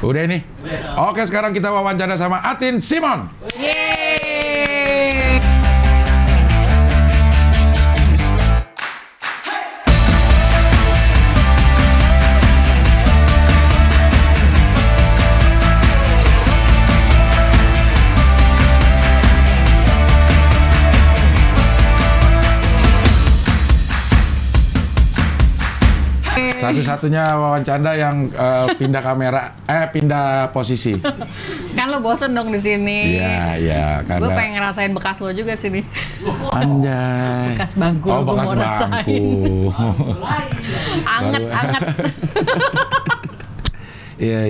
Udah ini? Oke, sekarang kita wawancara sama Atin Simon. Yeay! Satu-satunya wawancara yang pindah kamera, pindah posisi. Kan lo bosen dong di sini. Iya, Gue karena pengen ngerasain bekas lo juga sini. anjay. Bekas bangku Oh, lo gue bekas mau rasain. bangku. Anget. Iya.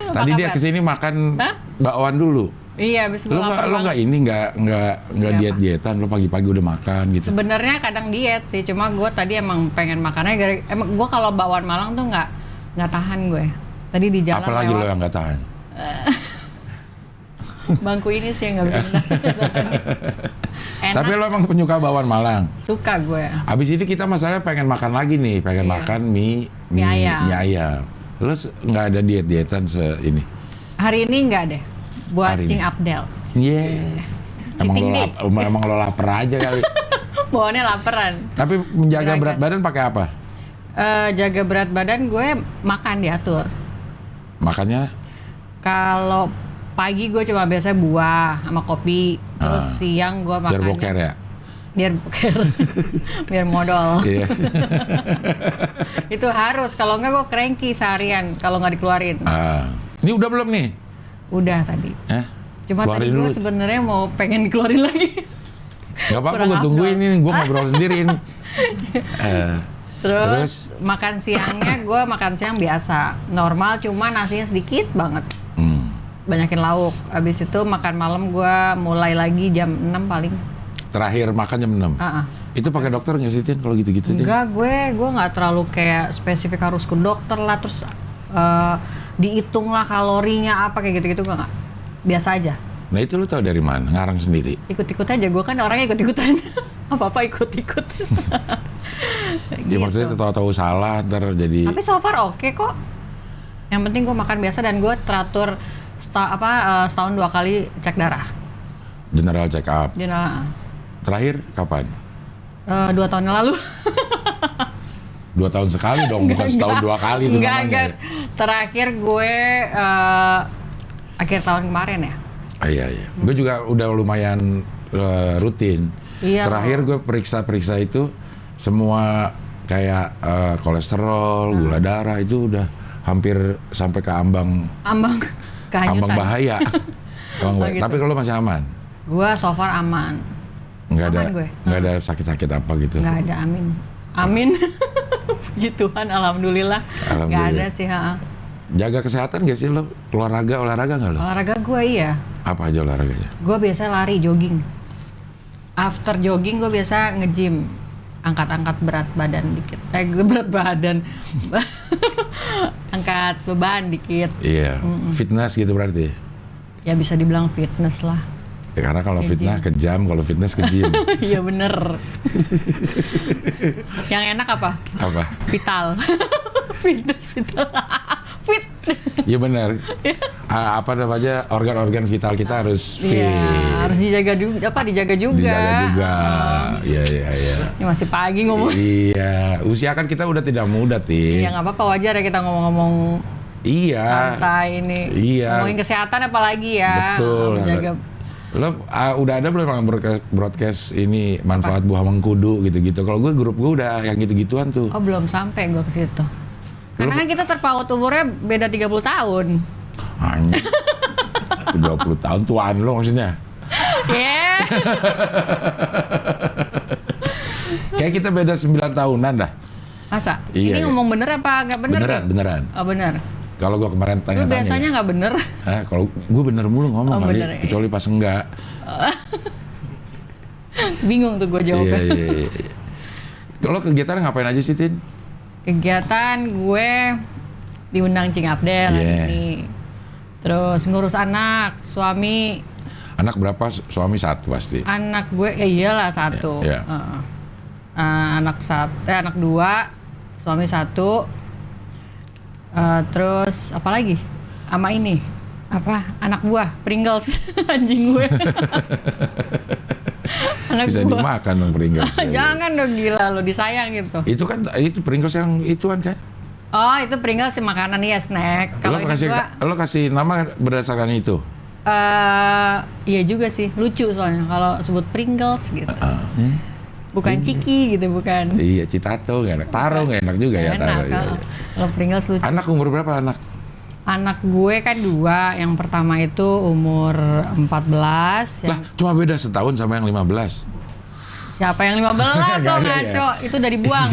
Tadi dia kesini makan Hah? bakwan dulu. Iya, abis gue Lo lapar nggak banget. ini nggak diet-dietan, lo pagi-pagi udah makan gitu. Sebenarnya kadang diet sih, cuma gue tadi emang pengen makannya. Emang gue kalau bakwan Malang tuh nggak tahan gue. Tadi di jalan Apalagi lo lewat yang nggak tahan. bangku ini sih yang nggak bisa tahan. Enak, Tapi lo emang penyuka bakwan Malang. suka gue. Abis ini kita masalahnya pengen makan lagi nih, pengen Iya. makan mie ayam. Lo nggak ada diet-dietan ini? Hari ini nggak deh, buat Hari Cing ini. Abdel. Iya. Emang lo lapar aja kali. Bawaannya laparan. Tapi menjaga Geragas. berat badan pakai apa? Jaga berat badan gue makan diatur. Makanya Kalau pagi gue cuma biasa buah sama kopi, terus siang gue makan biar boker ya. Biar boker, biar modal. Iya. Itu harus, kalau enggak gue cranky seharian kalau nggak dikeluarin. Ini udah belum nih? Udah tadi. Cuma Keluarin tadi gue dulu. sebenarnya mau pengen dikeluarin lagi. Gak apa-apa, Kurang gue tungguin afdol. ini, gue ngobrol sendiri ini. Terus makan siangnya gue makan siang biasa, normal, cuma nasinya sedikit banget. Banyakin lauk. Abis itu makan malam gue mulai lagi jam 6 paling. Terakhir makan jam 6. Itu pakai dokter nggak sih, Tin? Kalau gitu-gitu, Tin? Enggak, gue nggak terlalu kayak spesifik harus ke dokter lah, terus dihitung lah kalorinya apa kayak gitu-gitu, gue nggak. Biasa aja. Nah itu lu tahu dari mana? Ngarang sendiri? Ikut-ikut aja, gue kan orangnya ikut-ikutan. Apa-apa ikut-ikut. Ya maksudnya tahu-tahu salah, ntar jadi... Tapi so far oke kok. Yang penting gue makan biasa dan gue teratur setahun 2 kali cek darah. General check up. Terakhir kapan? 2 tahun yang lalu. 2 tahun sekali dong, bukan setahun 2 kali itu namanya. Enggak. Terakhir gue akhir tahun kemarin ya. Iya. Gue juga udah lumayan rutin. Iya. Terakhir gue periksa itu semua kayak kolesterol, gula darah itu udah hampir sampai ke ambang Kehanyutan. bahaya. Oh, gitu. Tapi kalau masih aman? Gue so far aman. Aman gue. Nggak ada sakit-sakit apa gitu? Nggak ada, amin. Puji Tuhan, alhamdulillah. Nggak ada sih. Jaga kesehatan nggak sih lo? Olahraga nggak lo? Olahraga gue iya. Apa aja olahraganya? Gue biasa lari, jogging. After jogging gue biasa nge-gym. Angkat-angkat berat badan dikit. Berat badan. Angkat beban dikit. Iya, fitness gitu berarti? Ya bisa dibilang fitness lah. Ya, karena kalau fitness ke jam, kalau fitness ke gym. Iya bener. Yang enak apa? Apa? Vital. Fitness, vital. Fit. Iya benar. Apa namanya, organ-organ vital kita harus fit. Iya, harus dijaga juga. Dijaga juga. Iya. Ini masih pagi ngomong. Iya, usia kan kita udah tidak muda, Tin. Ya nggak apa-apa, wajar ya kita ngomong-ngomong Iya. santai ini. Iya. Ngomongin kesehatan apalagi ya. Betul. Menjaga. Lo udah ada belum yang broadcast ini manfaat buah mengkudu gitu-gitu? Kalau gue grup gue udah yang gitu-gituan tuh. Oh belum sampai gue ke situ. Karena kan kita terpaut umurnya beda 30 tahun. Hanya 20 tahun tuaan lo maksudnya. Yeah. Kayak kita beda 9 tahunan dah. Masa? Iya, Ini iya. ngomong bener apa nggak bener? Beneran. Oh bener. Kalau gue kemarin Lu tanya-tanya. biasanya nggak bener. Kalau gue bener mulu ngomong Oh, kali, bener, iya. kecuali pas enggak. Bingung tuh gue jawabnya. Iya. Kalau kegiatan ngapain aja sih, Tin? Kegiatan gue diundang Cing Abdel hari ini. Terus ngurus anak, suami. Anak berapa? Suami 1 pasti. Anak gue, ya iyalah 1. Iya. Anak 2, suami 1. Terus apa lagi? sama ini apa anak buah Pringles anjing gue. Anak Bisa buah. dimakan dong Pringles. Jangan dong gila lo disayang gitu. Itu Pringles yang ituan kan? Oh itu Pringles sih makanan ya snack. Kalau ini gua Lo kasih nama berdasarkan itu? iya juga sih lucu soalnya kalau sebut Pringles gitu. Bukan ciki gitu bukan. Iya Citato nggak enak. Taro nggak enak juga ya Taro. Iya. Kalau Pringles lucu. Anak umur berapa anak? Anak gue kan 2, yang pertama itu umur 14. Lah, cuma beda setahun sama yang 15. Siapa yang 15 lo ngaco? Itu udah dibuang.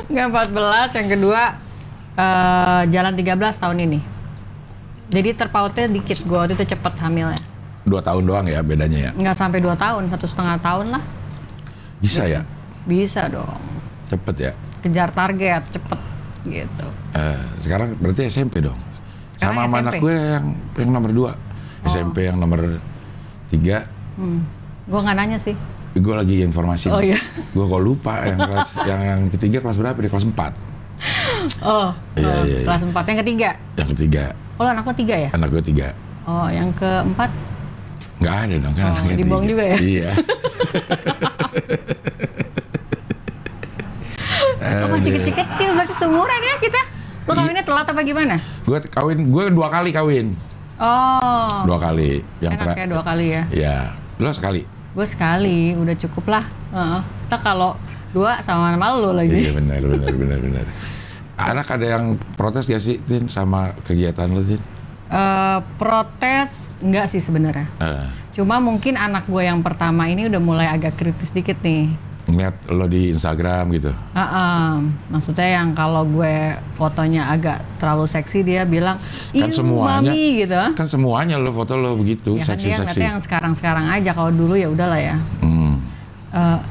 Nggak 14, yang kedua jalan 13 tahun ini. Jadi terpautnya dikit, gue waktu itu cepet hamilnya. 2 tahun doang ya bedanya ya? Nggak sampai 2 tahun, 1,5 tahun lah. Bisa ya? Bisa dong. Cepet ya? Kejar target, cepet gitu. Sekarang berarti SMP dong? Sekarang sama SMP. anak gue yang nomor 2. SMP yang nomor 3. Gue nggak nanya sih. Gue lagi informasi. Oh iya. Gue kok lupa yang ketiga kelas berapa? Di kelas 4. Iya. Kelas 4. Yang ketiga? Yang ketiga. Oh anak lo 3 ya? Anak gue 3. Oh yang keempat? Nggak ada dong kan anaknya 3. Dibuang juga ya? Iya. Lo masih kecil-kecil, berarti seumuran ya kita? Lo kawinnya telat apa gimana? Gue 2 kali kawin. Oh. 2 kali. Enak ya 2 kali ya? Ya. Lo sekali? Gue sekali, udah cukup lah. Kita kalau 2 sama lo lagi. Iya benar. Anak ada yang protes gak sih, Tin, sama kegiatan lo, Tin? Protes enggak sih sebenarnya. Cuma mungkin anak gue yang pertama ini udah mulai agak kritis dikit nih. Ngeliat lo di Instagram gitu? Maksudnya yang kalau gue fotonya agak terlalu seksi dia bilang, Kan semuanya, mami gitu. Kan semuanya lo foto lo begitu, Ya kan dia seksi-seksi. ngeliatnya yang sekarang-sekarang aja, kalau dulu ya udahlah ya.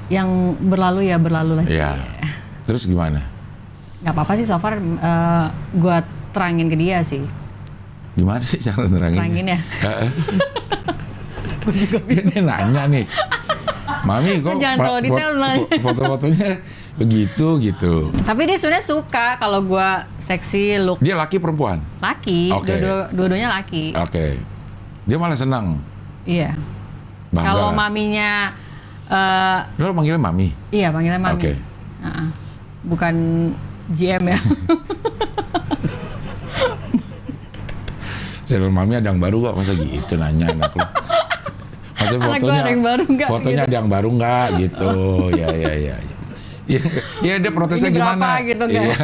Yang berlalu ya berlalu lah. Iya. Terus gimana? Gak apa-apa sih so far, gue terangin ke dia sih. Gimana sih cara nerangin? Terangin ya. Dia nanya nih, Mami kok Jangan terlalu detail nanya. foto-fotonya begitu gitu. Tapi dia sebenarnya suka kalau gue seksi look Dia laki perempuan? laki, Oke. dua-duanya laki. Oke. Dia malah senang. Iya. Bangga. Kalau maminya, Lo manggilnya Mami? iya panggilnya mami. Oke. Bukan GM ya. Channel Mami ada yang baru gak? Masa gitu nanya anak lo? Maksudnya Anak gua ada yang baru nggak, Fotonya gitu. ada yang baru nggak gitu? Ya dia protesnya Ini berapa gimana? gitu, nggak? Iya.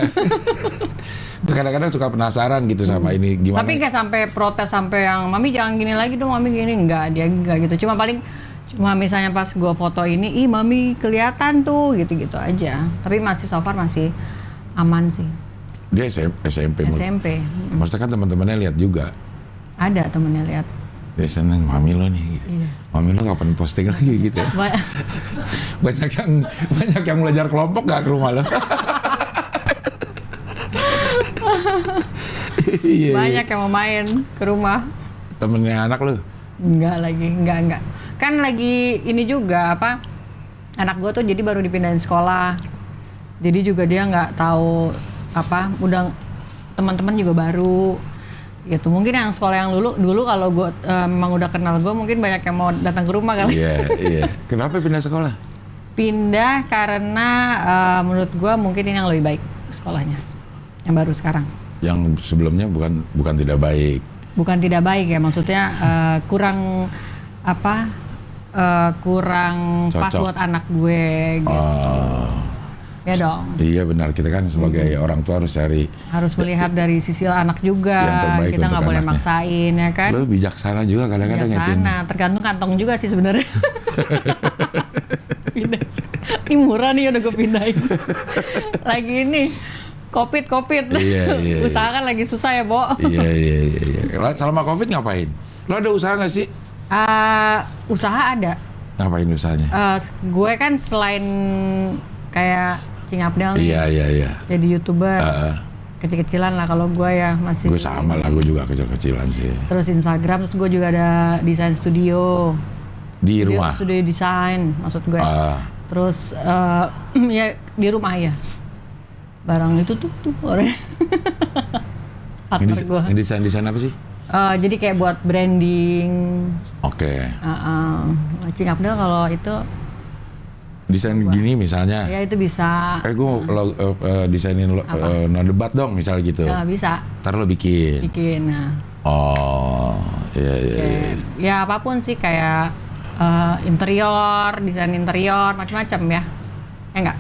Kadang-kadang suka penasaran gitu sama ini gimana? Tapi nggak sampai protes sampai yang mami jangan gini lagi dong, mami gini, nggak, dia nggak gitu. Cuma misalnya pas gue foto ini, ih mami kelihatan tuh, gitu-gitu aja. Tapi masih so far masih aman sih. Dia SMP. SMP. Maksudnya kan teman-temannya lihat juga. Ada temennya lihat. Dia seneng Mami lo nih. Gitu. Iya. Mami lo kapan posting lagi gitu? Banyak yang belajar kelompok gak ke rumah lo? Iya. Banyak yang mau main ke rumah. Temennya anak lo? Enggak. Kan lagi ini juga apa? Anak gue tuh jadi baru dipindahin sekolah. Jadi juga dia nggak tahu apa, udah teman-teman juga baru. Gitu. Mungkin yang sekolah yang dulu kalau gue memang udah kenal gue, mungkin banyak yang mau datang ke rumah kali. Iya. Kenapa pindah sekolah? Pindah karena menurut gue mungkin ini yang lebih baik sekolahnya. Yang baru sekarang. Yang sebelumnya bukan tidak baik. Bukan tidak baik ya, maksudnya kurang apa? Kurang pas Cocok. buat anak gue gitu. Ya dong. Iya benar, kita kan sebagai orang tua harus cari Harus melihat dari sisi anak juga. yang terbaik Kita untuk nggak boleh anaknya. maksain ya kan. Lo bijaksana juga kadang-kadang ya, Tin. Bijaksana, tergantung kantong juga sih sebenarnya. Pindah. Ini murah nih udah gue pindahin. Lagi ini COVID. Iya. Usaha kan lagi susah ya, Bo. Iya. Selama COVID ngapain? Lo ada usaha nggak sih? Usaha ada. Ngapain usahanya? Gue kan selain kayak Cing Abdel nih, Iya. jadi YouTuber. Kecil-kecilan lah kalau gue ya masih. Gue sama lah, gue juga kecil-kecilan sih. Terus Instagram, terus gue juga ada desain studio. Di rumah? Studio desain maksud gue. Terus ya di rumah ya. barang itu tuh orangnya. Partner gue. Desain apa sih? Jadi kayak buat branding. Oke. Cing Abdel kalau itu Desain gini misalnya. ya itu bisa. Kayak gue desainin no debat dong misalnya gitu. Ya bisa. Ntar lo bikin. Nah. Oh, iya. Ya apapun sih kayak interior, desain interior, macam-macam ya. Enggak?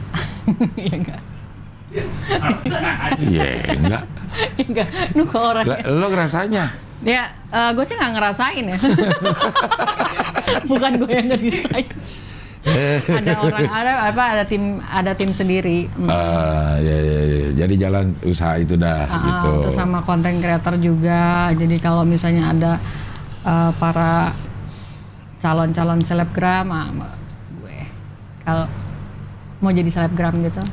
Ya enggak. Iya, enggak. Enggak. Lu kok orangnya. Lo ngerasanya? Ya, gue sih nggak ngerasain ya. Bukan gue yang ngerasain. ada tim sendiri. Ya. Jadi jalan usaha itu dah gitu. Terus sama konten creator juga. Jadi kalau misalnya ada para calon-calon selebgram, gue kalau mau jadi selebgram gitu.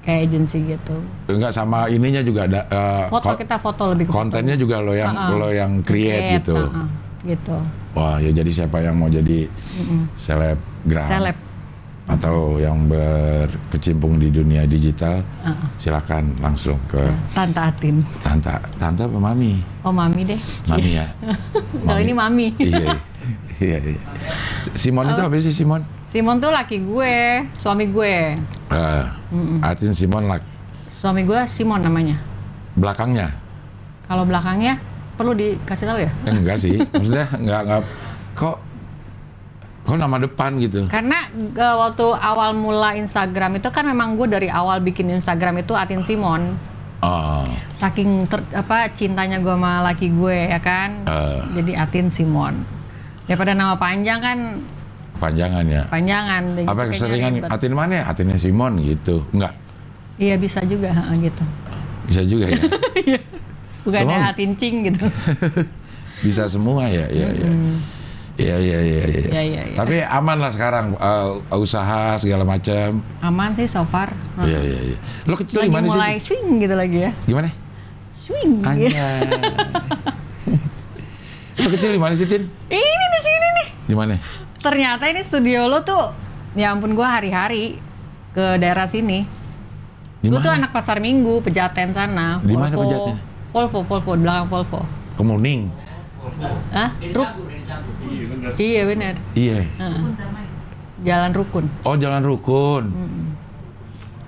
Kayak agensi gitu. Enggak, sama ininya juga ada Kita foto lebih ke kontennya foto. juga lo yang create gitu. Gitu. Wah, ya jadi siapa yang mau jadi selebgram atau yang berkecimpung di dunia digital, silakan langsung ke Tante Atin. Tante apa Mami? Oh, Mami deh. Mami ya. Kalau ini Mami. Iya. Simon itu apa sih Simon? Simon tuh laki gue, suami gue. Atin Simon Suami gue Simon namanya. Belakangnya? Kalau belakangnya perlu dikasih tahu ya? Enggak sih, maksudnya enggak. Kok nama depan gitu? Karena waktu awal mula Instagram itu kan memang gue dari awal bikin Instagram itu Atin Simon. Saking cintanya gue sama laki gue ya kan, jadi Atin Simon. Daripada nama panjang kan. Panjangan ya? Panjangan. Apa keseringan Atin mana ya? Atinnya Simon gitu? Enggak? Iya bisa juga gitu. Bisa juga ya? Bukannya Atin Cing gitu. Bisa semua ya? Iya. Tapi aman lah sekarang, usaha segala macam. Aman sih so far. Iya. Lo kecil lagi gimana sih? Mulai swing gitu lagi ya. Gimana? Swing. Anjay. Lo kecil di mana sih, Tin? Ini di sini nih. Di mana? Ternyata ini studio lo tuh, ya ampun gue hari-hari ke daerah sini. Gue tuh anak Pasar Minggu, Pejaten sana. Di mana Pejaten? Polvo, belakang Polvo. Kemuning. Hah? Iya benar. Iya. Jalan Rukun. Oh, Jalan Rukun.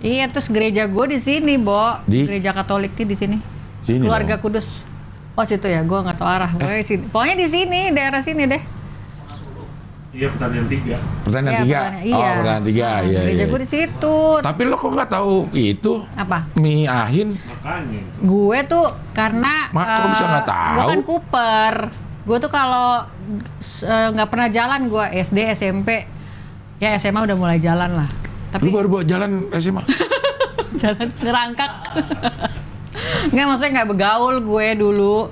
Iya, terus gereja gue di sini, Bo. Di? Gereja Katolik di sini. Sini Keluarga dong. Kudus. Oh, situ ya, gue nggak tahu arah. Pokoknya di sini, daerah sini deh. Iya, Pertanian 3. Pertanian 3? Iya. Oh, Pertanian 3, iya. Gereja gue di situ. Tapi lo kok nggak tahu itu? Apa? Mie Ahin? Makanya. Gue tuh karena kok bisa nggak tahu? gue kan Cooper. Gue tuh kalau nggak pernah jalan gue SD, SMP, ya SMA udah mulai jalan lah. Tapi Lu baru buat jalan SMA? jalan ngerangkak. Nggak, maksudnya nggak begaul gue dulu.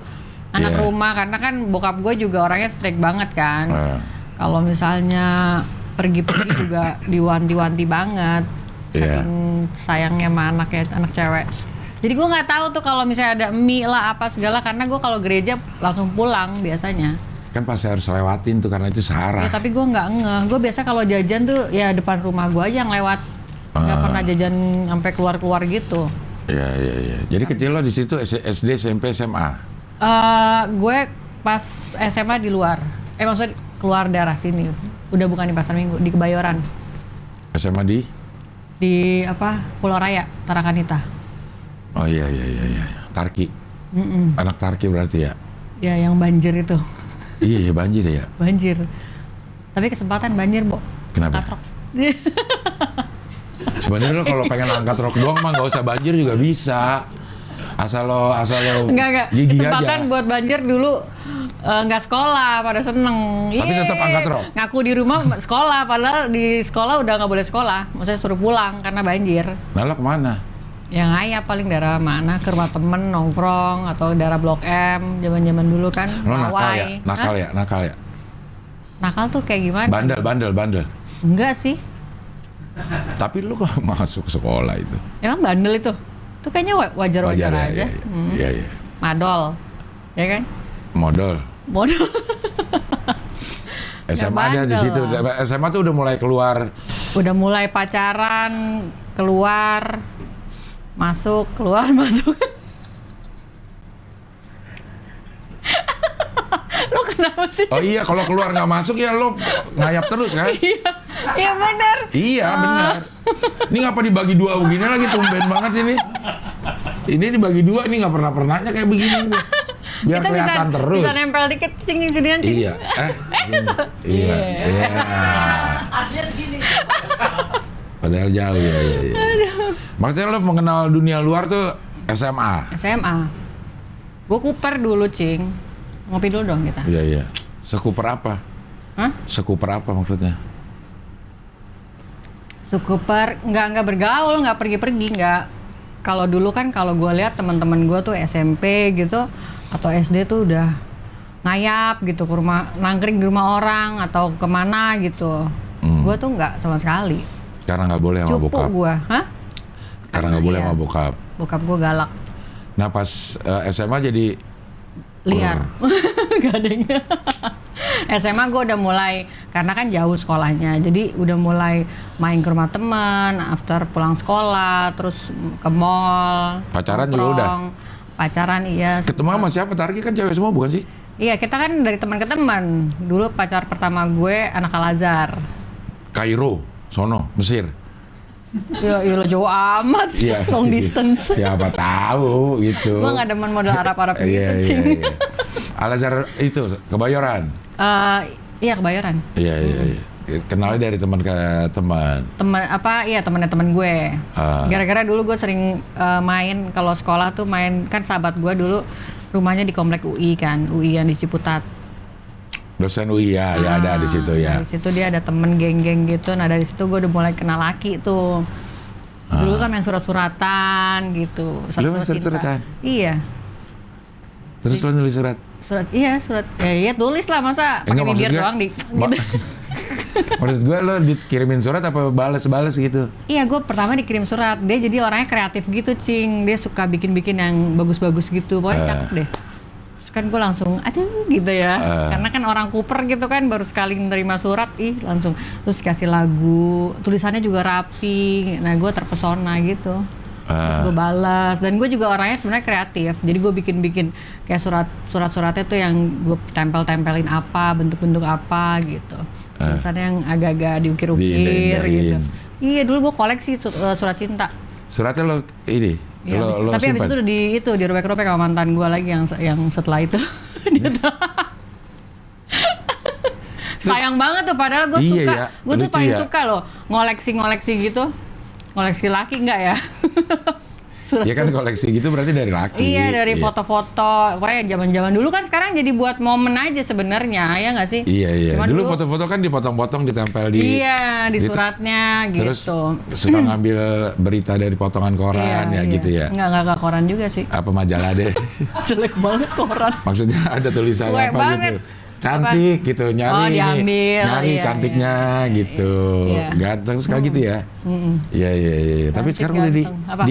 Anak rumah, karena kan bokap gue juga orangnya strict banget kan. Kalau misalnya pergi-pergi juga diwanti-wanti banget. Saking sayangnya sama anak cewek. Jadi gue nggak tahu tuh kalau misalnya ada mie lah apa segala, karena gue kalau gereja langsung pulang biasanya. Kan pasti harus lewatin tuh karena itu Sahara. Ya, tapi gue nggak ngeh. Gue biasa kalau jajan tuh ya depan rumah gue aja yang lewat. Nggak pernah jajan sampai keluar-keluar gitu. Iya. Jadi kecil lo di situ SD, SMP, SMA? Gue pas SMA di luar. Maksudnya keluar daerah sini. Udah bukan di Pasar Minggu, di Kebayoran. SMA di? Di Pulau Raya, Tarakanita. Oh iya. Tarki. Anak Tarki berarti ya? Ya, yang banjir itu. Iya, banjir ya? Banjir. Tapi kesempatan banjir, Bo. Kenapa? Angkat rok. Sebenarnya lo kalau pengen angkat rok doang mah nggak usah banjir juga bisa. Asal lo Enggak. gigi Kesempatan aja. buat banjir dulu nggak sekolah, pada seneng. Tapi tetap angkat rok? Ngaku di rumah sekolah, padahal di sekolah udah nggak boleh sekolah. Maksudnya suruh pulang karena banjir. Nah lo kemana? Ya ngayap paling daerah mana, ke rumah temen nongkrong atau daerah Blok M, zaman dulu kan. Lo nakal ya? Hah? Nakal ya? Nakal tuh kayak gimana? Bandel. Enggak sih. Tapi lo kok masuk sekolah itu? Emang bandel itu? Itu kayaknya wajar-wajar aja. Iya. Madol. Ya kan? Modal. SMA ada di situ. SMA tuh udah mulai keluar. Udah mulai pacaran, keluar, masuk, keluar, masuk. Lo kenapa sih? Oh iya, kalau keluar nggak masuk ya lo ngayap terus kan? Iya benar. Iya benar. Ini ngapa dibagi dua begini lagi, tumben banget ini. Ini dibagi dua, ini nggak pernahnya kayak begini. Biar Kita kelihatan terus. Bisa nempel dikit, cing sinian cing. Iya. Iya. Iya. Aslinya segini. Padahal jauh ya. Maksudnya lo mengenal dunia luar tuh SMA. SMA. Gue Cooper dulu, cing. Ngopi dulu dong kita. Iya. Sekuper apa? Hah? Sekuper apa maksudnya? Cooper nggak bergaul, nggak pergi-pergi, nggak. Kalau dulu kan kalau gue lihat teman-teman gue tuh SMP gitu atau SD tuh udah ngayap gitu ke rumah, nangkring di rumah orang atau kemana gitu. Gue tuh nggak sama sekali. Karena nggak boleh sama Cupu bokap. gue, hah? Karena nggak boleh iya. sama bokap. Bokap gue galak, Nah pas SMA jadi liar, gak ada yang. SMA gue udah mulai, karena kan jauh sekolahnya, jadi udah mulai main ke rumah temen, after pulang sekolah, terus ke mall. Pacaran juga nongkrong. udah? Pacaran iya. ketemu sama siapa? Targi kan cewek semua bukan sih? Iya, kita kan dari teman ke teman. Dulu pacar pertama gue anak Al-Azhar. Kairo, sono, Mesir. Ya, lo jauh amat, Iya. long distance. Siapa tahu gitu. Gue nggak demen model Arab-Arab gitu, Iya. cing. Al-Azhar itu Kebayoran. Iya, Kebayoran. Iya. Kenalnya dari teman ke teman. Teman apa? Iya, temannya teman gue. Gara-gara dulu gue sering main kalau sekolah tuh main, kan sahabat gue dulu rumahnya di komplek UI kan, UI yang di Ciputat. Dosen UI ya ada di situ ya. Dari situ dia ada temen geng-geng gitu. Nah dari situ gue udah mulai kenal laki tuh. Dulu kan main surat-suratan gitu. Lu main surat-suratan? Iya. Terus lo nulis surat? Surat, iya surat. Ya tulis lah, masa pakai Enggak, bibir maksud gue- doang di. Gitu. Maksud gue lo dikirimin surat apa bales gitu? Iya, gue pertama dikirim surat. Dia jadi orangnya kreatif gitu, cing. Dia suka bikin-bikin yang bagus-bagus gitu. Pokoknya cakep deh. Terus kan gue langsung, aduh gitu ya. Karena kan orang Cooper gitu kan, baru sekali menerima surat, langsung. Terus kasih lagu, tulisannya juga rapi. Nah gue terpesona gitu. Terus gue balas. Dan gue juga orangnya sebenarnya kreatif. Jadi gue bikin-bikin kayak surat-suratnya tuh yang gue tempel-tempelin apa, bentuk-bentuk apa gitu. Tulisannya yang agak-agak diukir-ukir Diindah-indahin. gitu. Iya, dulu gue koleksi surat cinta. Suratnya lo ini? Ya, lo tapi habis simpan? itu dirobek-robek sama mantan gue lagi yang setelah itu. Dia sayang banget tuh, padahal gue Iya suka, ya, gue tuh lucu paling ya. suka loh ngoleksi gitu, ngoleksi laki enggak ya? Ya kan koleksi gitu berarti dari laki. Iya, dari foto-foto, pokoknya zaman-zaman dulu kan, sekarang jadi buat momen aja sebenarnya, ya nggak sih? Iya. Cuma Dulu foto-foto kan dipotong-potong ditempel di. Iya, di gitu. suratnya gitu. Terus suka ngambil berita dari potongan koran Iya. gitu ya. Nggak koran juga sih. Apa majalah deh. Jelek banget koran. Maksudnya ada tulisan Gue apa banget. gitu. Cantik gitu, nyari ini. diambil, Nyari iya, cantiknya gitu. Iya. Ganteng sekali gitu ya. Iya. Tapi Cantik, sekarang udah ganteng. Apa?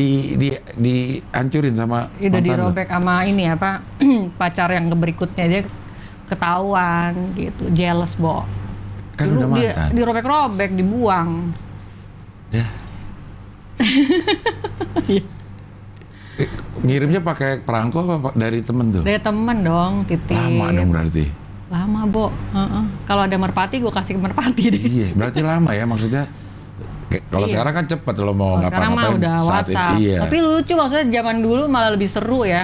dihancurin sama Udah mantan lo. dirobek sama ini apa pacar yang berikutnya, dia ketahuan gitu, jealous Bo. Kan Dulu udah mantan. dirobek-robek, dibuang. Ya. Ngirimnya pakai perangko apa dari temen tuh? Dari temen dong, titip. Lama dong berarti. Lama Bo. Kalau ada merpati gue kasih ke merpati deh. Iya, berarti lama ya maksudnya. Kalau Iya. sekarang kan cepet lo mau Kalau sekarang mah ngapa-ngapain udah saat WhatsApp. itu. Iya. Tapi lucu, maksudnya zaman dulu malah lebih seru ya.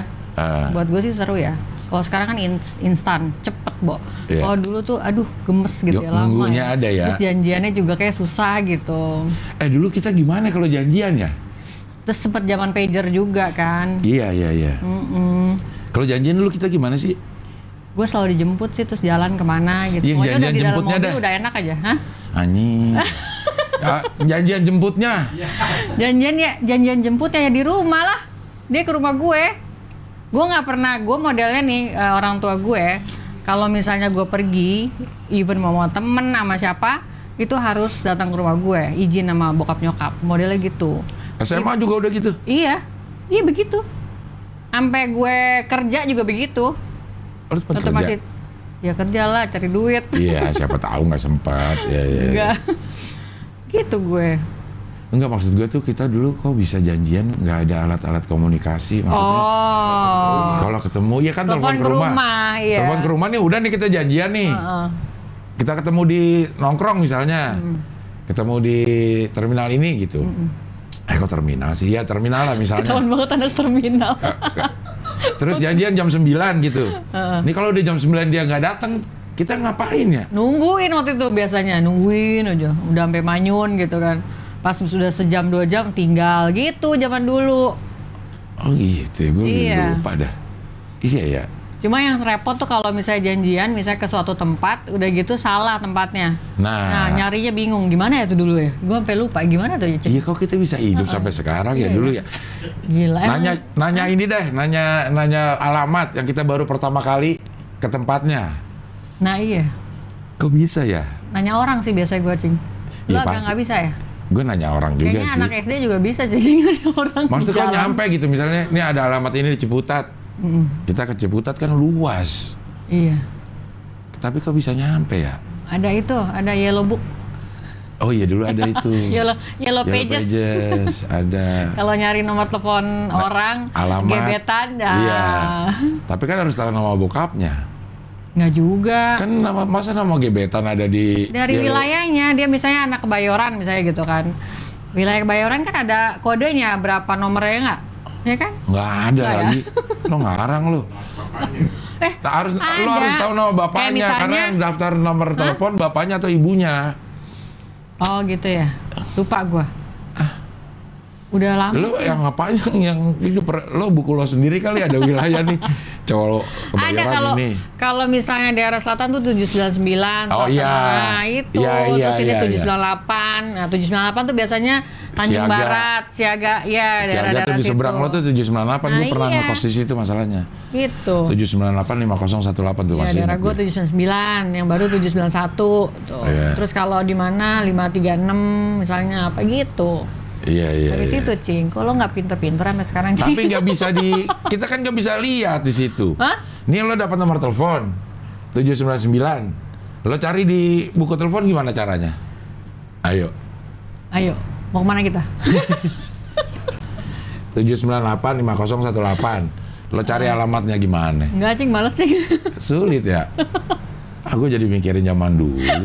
Buat gue sih seru ya. Kalau sekarang kan instan, cepet Bo. Iya. Kalau dulu tuh aduh gemes gitu ya, lama Nunggunya ada ya. Terus janjiannya juga kayak susah gitu. Dulu kita gimana kalau janjian ya? Terus sempet zaman pager juga kan. Iya. Kalau janjian dulu kita gimana sih? Gue selalu dijemput sih, terus jalan kemana gitu. Iya, Pokoknya udah janjian di dalam jemputnya mobil dah. udah enak aja. Hah? Anjing. Janjian jemputnya. Janjian jemputnya ya di rumah lah. Dia ke rumah gue. Gue nggak pernah, gue modelnya nih orang tua gue. Kalau misalnya gue pergi, even mau temen sama siapa, itu harus datang ke rumah gue, izin sama bokap nyokap. Modelnya gitu. SMA juga udah gitu. Iya begitu. Sampai gue kerja juga begitu. Harus Tetap masih ya kerja lah, cari duit. Iya, siapa tahu nggak sempat. Iya. Enggak. Gitu gue. Enggak, maksud gue tuh kita dulu kok bisa janjian nggak ada alat-alat komunikasi maksudnya. Kalau ketemu ya kan telepon ke rumah. Iya. Telepon ke rumah nih udah nih kita janjian nih. Kita ketemu di nongkrong misalnya. Ketemu di terminal ini gitu. Kok terminal sih? Ya terminal lah misalnya. Ketahuan banget anak terminal. Terus janjian jam 9 gitu. Ini kalau udah jam 9 dia nggak datang, kita ngapain ya? Nungguin waktu itu biasanya, nungguin aja. Udah sampai manyun gitu kan. Pas sudah sejam 2 jam tinggal gitu zaman dulu. Oh gitu ya, gue lupa dah. Iya ya. Cuma yang repot tuh kalau misalnya janjian, misalnya ke suatu tempat, udah gitu salah tempatnya. Nah nyarinya bingung, gimana ya tuh dulu ya? Gue sampai lupa, gimana tuh ya? Iya kok kita bisa hidup sampai sekarang ya dulu ya. Gila. Nanya ini deh, nanya alamat yang kita baru pertama kali ke tempatnya. Nah iya. Kok bisa ya? Nanya orang sih biasa gue, Cing. Lo Iya, agak nggak bisa ya? Gue nanya orang juga Kayaknya sih. anak SD juga bisa sih, Cing. Nanya orang. Maksudnya di kalau jalan. nyampe gitu, misalnya ini ada alamat ini di Ciputat. Kita ke Ciputat kan luas. Iya. Tapi kok bisa nyampe ya? Ada itu, ada yellow book. Oh iya dulu ada itu. Yellow pages. Ada. Kalau nyari nomor telepon orang, alamat, gebetan, iya. Tapi kan harus tahu nama bokapnya. Nggak juga. Kan masa nama gebetan ada di Dari wilayahnya, dia misalnya anak Kebayoran misalnya gitu kan. Wilayah Kebayoran kan ada kodenya, berapa nomornya nggak? Ya kan? Nggak ada Nggak lagi. Lo ngarang lo. Lo harus tahu nama bapaknya misalnya, karena yang daftar nomor telepon bapaknya atau ibunya. Oh gitu ya. Lupa gua. Udah lama Lo sih. yang ngapain yang hidup lo buku lo sendiri kali ada wilayah nih. Coba lo Ada Kebayoran ini. kalau misalnya daerah selatan tuh 799, Oh, Selatan iya. Tengah, itu. Iya, Terus ini iya, 798. Nah, 798 tuh biasanya Tanjung Siaga. Barat, Siaga, ya daerah-daerah Siaga tuh di situ. seberang lo tuh 798, gue pernah iya. ngekos di situ masalahnya. Gitu. 798 5018 tuh Ya, masih daerah ingat gue gue. 799, yang baru 791 tuh. Iya. Terus kalau di mana 536 misalnya apa gitu. Iya. Dari situ, Cing. Kok lo nggak pinter-pinter sampai sekarang, Cing? Tapi nggak bisa kita kan nggak bisa lihat di situ. Hah? Nih lo dapat nomor telepon 799. Lo cari di buku telepon gimana caranya? Ayo. Mau kemana kita? 798 5018. Lo cari alamatnya gimana? Enggak, Cing, males, Cing. Sulit ya. Aku jadi mikirin zaman dulu.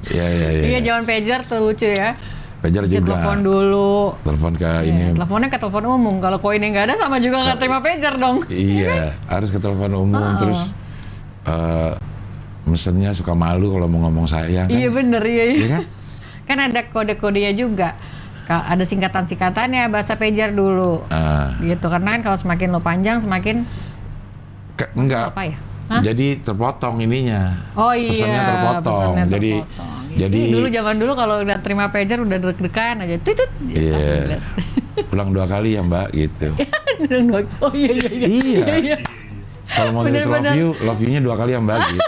Iya. Iya, zaman pager tuh lucu ya. Pager Isi juga. telepon dulu. Telepon ke Iya, ini. teleponnya ke telepon umum. Kalau koinnya nggak ada sama juga nggak terima pager dong. Iya, harus ke telepon umum terus mesennya suka malu kalau mau ngomong sayang kan. Iya bener, iya. Iya kan? Kan ada kode-kodenya juga. Ada singkatan-singkatannya bahasa pager dulu. Gitu, karena kan kalau semakin lo panjang semakin Enggak. apa ya? Hah? Jadi terpotong ininya. Oh iya, Pesannya terpotong. Jadi dulu zaman dulu kalau udah terima pager udah deg-degan aja. Tutut. iya. Ulang 2 kali ya, Mbak, gitu. Oh iya. Iya. Kalau mau tulis love you-nya 2 kali ya, Mbak, gitu.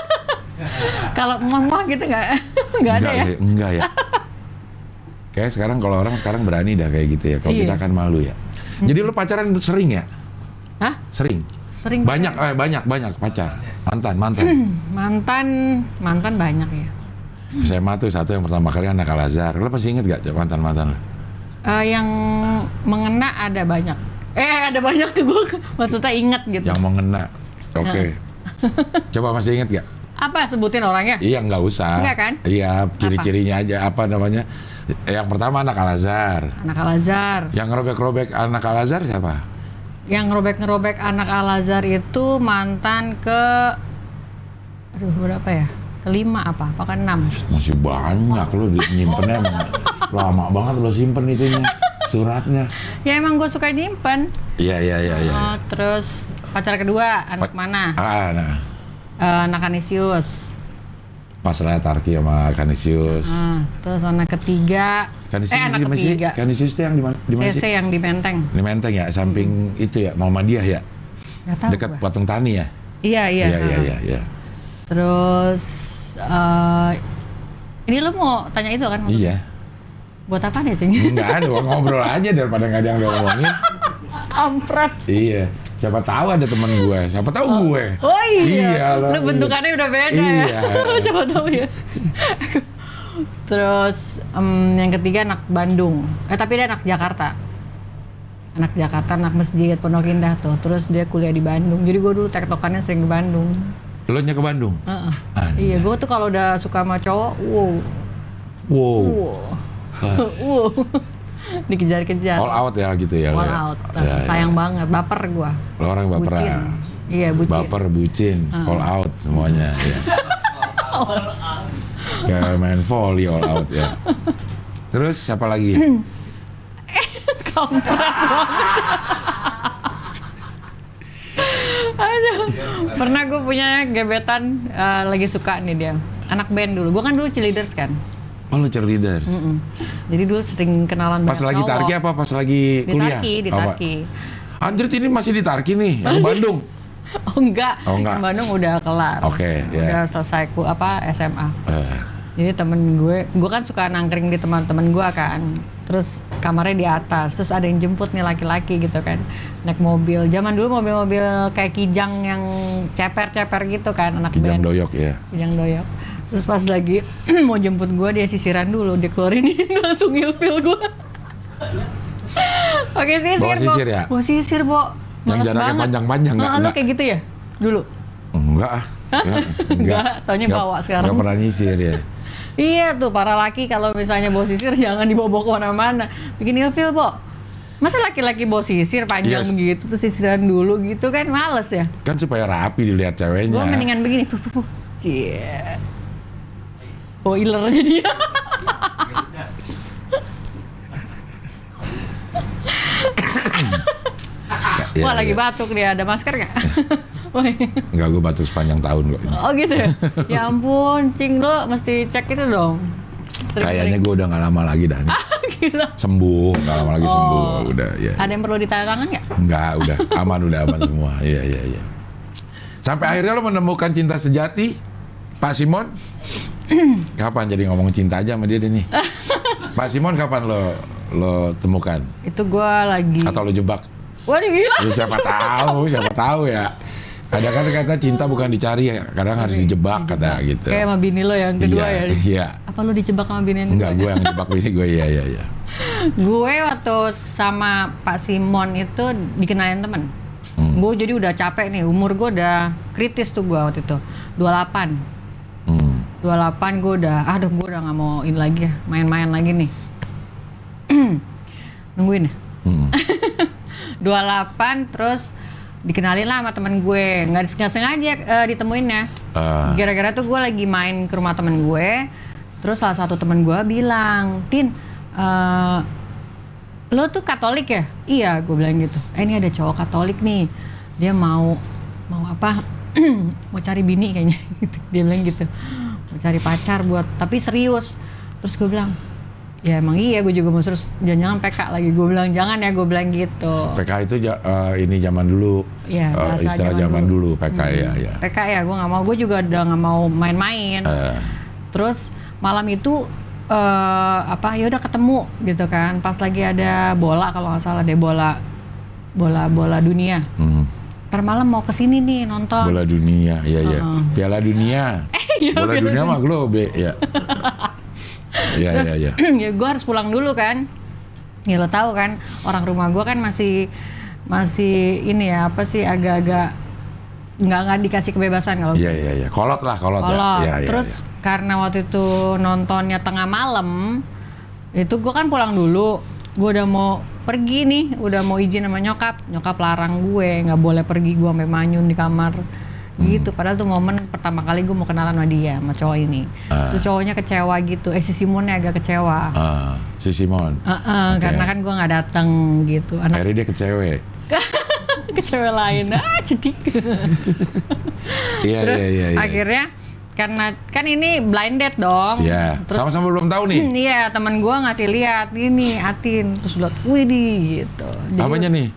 Kalau mama gitu nggak ada ya? Enggak ya. Kayak sekarang kalau orang sekarang berani dah kayak gitu ya. Kalau Iya. kita kan malu ya. Jadi lu pacaran sering ya? Hah? Sering. Banyak pacar. Mantan banyak ya. SMA tuh satu yang pertama kali anak Al-Azhar. Lo pasti inget gak mantan lo? Yang mengena ada banyak. Ada banyak tuh gue. Maksudnya inget gitu. Yang mengena. Oke. Coba masih inget gak? Apa sebutin orangnya? Iya, nggak usah. Enggak kan? Iya, ciri-cirinya aja. Apa namanya? Yang pertama anak Al-Azhar. Anak Al-Azhar. Yang ngerobek-robek anak Al-Azhar siapa? Yang ngerobek-ngerobek anak Al-Azhar itu mantan ke... Aduh, berapa ya? Ke-5 apa ke-6? Masih banyak lo nyimpennya. Lama banget lo simpen itunya. Suratnya. Ya emang gue suka nyimpen. Iya. Oh, terus pacar kedua, anak mana? Nah. Anak Kanisius. Pas lah Tarki sama Kanisius. Terus anak ketiga. Anak ketiga. Kanisius itu yang di mana? CC yang di Menteng. Di Menteng ya, samping itu ya, Muhammadiyah ya. Nggak tahu Dekat gua. Patung Tani ya. Iya. Iya. Terus ini lo mau tanya itu kan? Iya. Buat apa nih, Cing? Enggak ada, ngobrol aja daripada nggak ada yang ngomongin. Kampret. Iya. Siapa tahu ada teman gue, siapa tahu gue. Oh iya. Iya, Lu bentukannya udah beda iya. ya. Siapa tahu ya. Terus yang ketiga anak Bandung. Tapi dia anak Jakarta. Anak Jakarta, anak masjid, Pondok Indah tuh. Terus dia kuliah di Bandung. Jadi gue dulu tektokannya sering ke Bandung. Lo nya ke Bandung? Iya, gue tuh kalau udah suka sama cowok, wow. Dikejar-kejar. All out ya gitu ya? All lo ya? out. Ya, Sayang banget, baper gue. Lo orang baperan. Bucin. Iya, bucin. Baper, bucin, all out semuanya. Ya. Kayak main volley all out ya. Terus siapa lagi? Kampret banget. Aduh, pernah gue punya gebetan lagi suka nih dia. Anak band dulu. Gue kan dulu cheerleaders kan. Oh, lo cheerleaders. Jadi dulu sering kenalan Pas banyak lagi cowok. Tarki apa pas lagi Di kuliah? Tarki, di Apa? Tarki. Anjrit ini masih di Tarki nih, yang Bandung. Oh enggak, Oh, enggak. yang Bandung udah kelar. Oke, ya. Udah selesai SMA. Eh, Jadi temen gue kan suka nangkring di teman-teman gue kan. Terus kamarnya di atas, terus ada yang jemput nih laki-laki gitu kan. Naik mobil, zaman dulu mobil-mobil kayak Kijang yang ceper-ceper gitu kan, anak Kijang band. doyok ya. Kijang doyok. Terus pas lagi mau jemput gue, dia sisiran dulu, dia keluarin ini langsung ilfil gue. Oke, sisir, Bawa sisir ya? Bawa sisir, Bo. Yang Males jaraknya banget. panjang-panjang, Nah, enggak? lu kayak gitu ya? Dulu? Enggak ah. Enggak, taunya bawa sekarang. Enggak pernah nyisir ya. Iya tuh, para laki kalau misalnya bawa sisir jangan dibawa kemana-mana. Bikin ilfil, Bo. Masa laki-laki bawa sisir panjang Yes. begitu, terus sisiran dulu gitu kan, males ya? Kan supaya rapi dilihat ceweknya. Gue mendingan begini, puh. Cie. Oh, ilernya dia. Ya, Wah, lagi ya. batuk dia. Ada masker nggak? Woi. Enggak, gue batuk sepanjang tahun kok. Oh gitu ya? Ya ampun, Cing, lo mesti cek itu dong. Kayaknya gue udah nggak lama lagi dah nih. Gila. Sembuh, nggak lama lagi sembuh. Udah, ya. Ada yang perlu ditandatangan nggak? Enggak, udah aman semua. Iya. Sampai akhirnya lo menemukan cinta sejati, Pak Simon. Kapan jadi ngomong cinta aja sama dia deh nih? Pak Simon kapan lo temukan? Itu gua lagi. Atau lo jebak? Waduh gila. Ya, siapa tahu ya. Kadang kan kata cinta bukan dicari ya, kadang harus dijebak kata gitu. Kayak sama bini lo yang kedua ya? Iya. Apa lo dijebak sama bini yang kedua? Enggak, gue yang jebak bini gue, iya. Gue waktu sama Pak Simon itu dikenalin temen. Gue jadi udah capek nih, umur gue udah kritis tuh gue waktu itu. 28. 28 gue udah, gue udah gak mau ini lagi ya, main-main lagi nih. Nungguin ya? 28 terus dikenalin lah sama temen gue, nggak sengaja ditemuinnya. Gara-gara tuh gue lagi main ke rumah temen gue, terus salah satu temen gue bilang, Tin, lo tuh Katolik ya? Iya, gue bilang gitu. Ini ada cowok Katolik nih, dia mau apa? Mau cari bini kayaknya. Dia bilang gitu, mau cari pacar buat, tapi serius. Terus gue bilang, ya emang iya, gue juga mau terus jangan PK lagi. Gue bilang jangan ya, gue bilang gitu. PK itu ini zaman dulu, Iya, bahasa istilah zaman dulu PK ya. PK ya, gue nggak mau, gue juga udah nggak mau main-main. Terus malam itu ya udah ketemu gitu kan, pas lagi ada bola kalau nggak salah deh, bola dunia. Ntar malam mau kesini nih nonton. Bola dunia, iya. Piala dunia. Iya, Bola Piala dunia mah globe ya. Iya. Ya gue harus pulang dulu kan. Ya lo tahu kan, orang rumah gue kan masih ini ya, apa sih, agak-agak nggak dikasih kebebasan kalau. Iya. Kolot ya. Terus karena waktu itu nontonnya tengah malam, itu gue kan pulang dulu. Gue udah mau pergi nih, udah mau izin sama nyokap larang gue nggak boleh pergi, gue sampai manyun di kamar gitu. Padahal tuh momen pertama kali gue mau kenalan sama dia, sama cowok ini. Terus cowoknya kecewa gitu, si Simonnya agak kecewa. Si Simon. Okay. Karena kan gue nggak datang gitu. Akhirnya dia ke cewek. Ke cewek lain, cedik. Iya. Akhirnya karena kan ini blind date dong. Iya. Sama-sama belum tahu nih. Iya, teman gue ngasih lihat ini Atin, terus lihat Widi gitu. Jadi, apanya nih?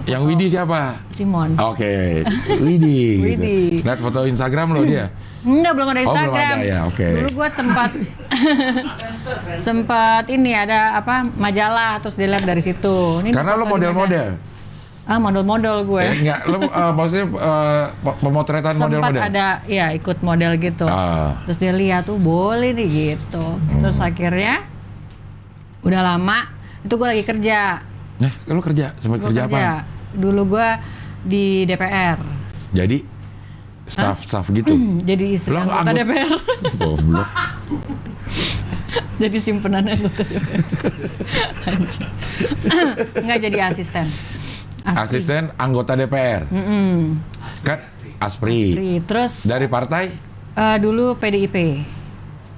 Yang Widi siapa? Simon. Oke. Widi. Widi. Gitu. Lihat foto Instagram lo dia. Enggak, belum ada Instagram. Belum ada ya, oke. Dulu gue sempat ini ada apa majalah, terus dilihat dari situ. Ini Karena lo foto model-model. Model-model gue. Enggak, lo maksudnya pemotretan Sempat model-model? ada, ya ikut model gitu. Terus dia lihat tuh boleh nih gitu. Terus akhirnya udah lama itu gue lagi kerja. Nah, lo kerja? Sempat Gue kerja apa? Dulu gue di DPR. Jadi staff gitu? Jadi istri Lo anggota DPR. Goblok. Jadi simpenan anggota DPR. Nggak jadi asisten. Asisten anggota DPR? Kan Aspri. Terus Dari partai? dulu PDIP.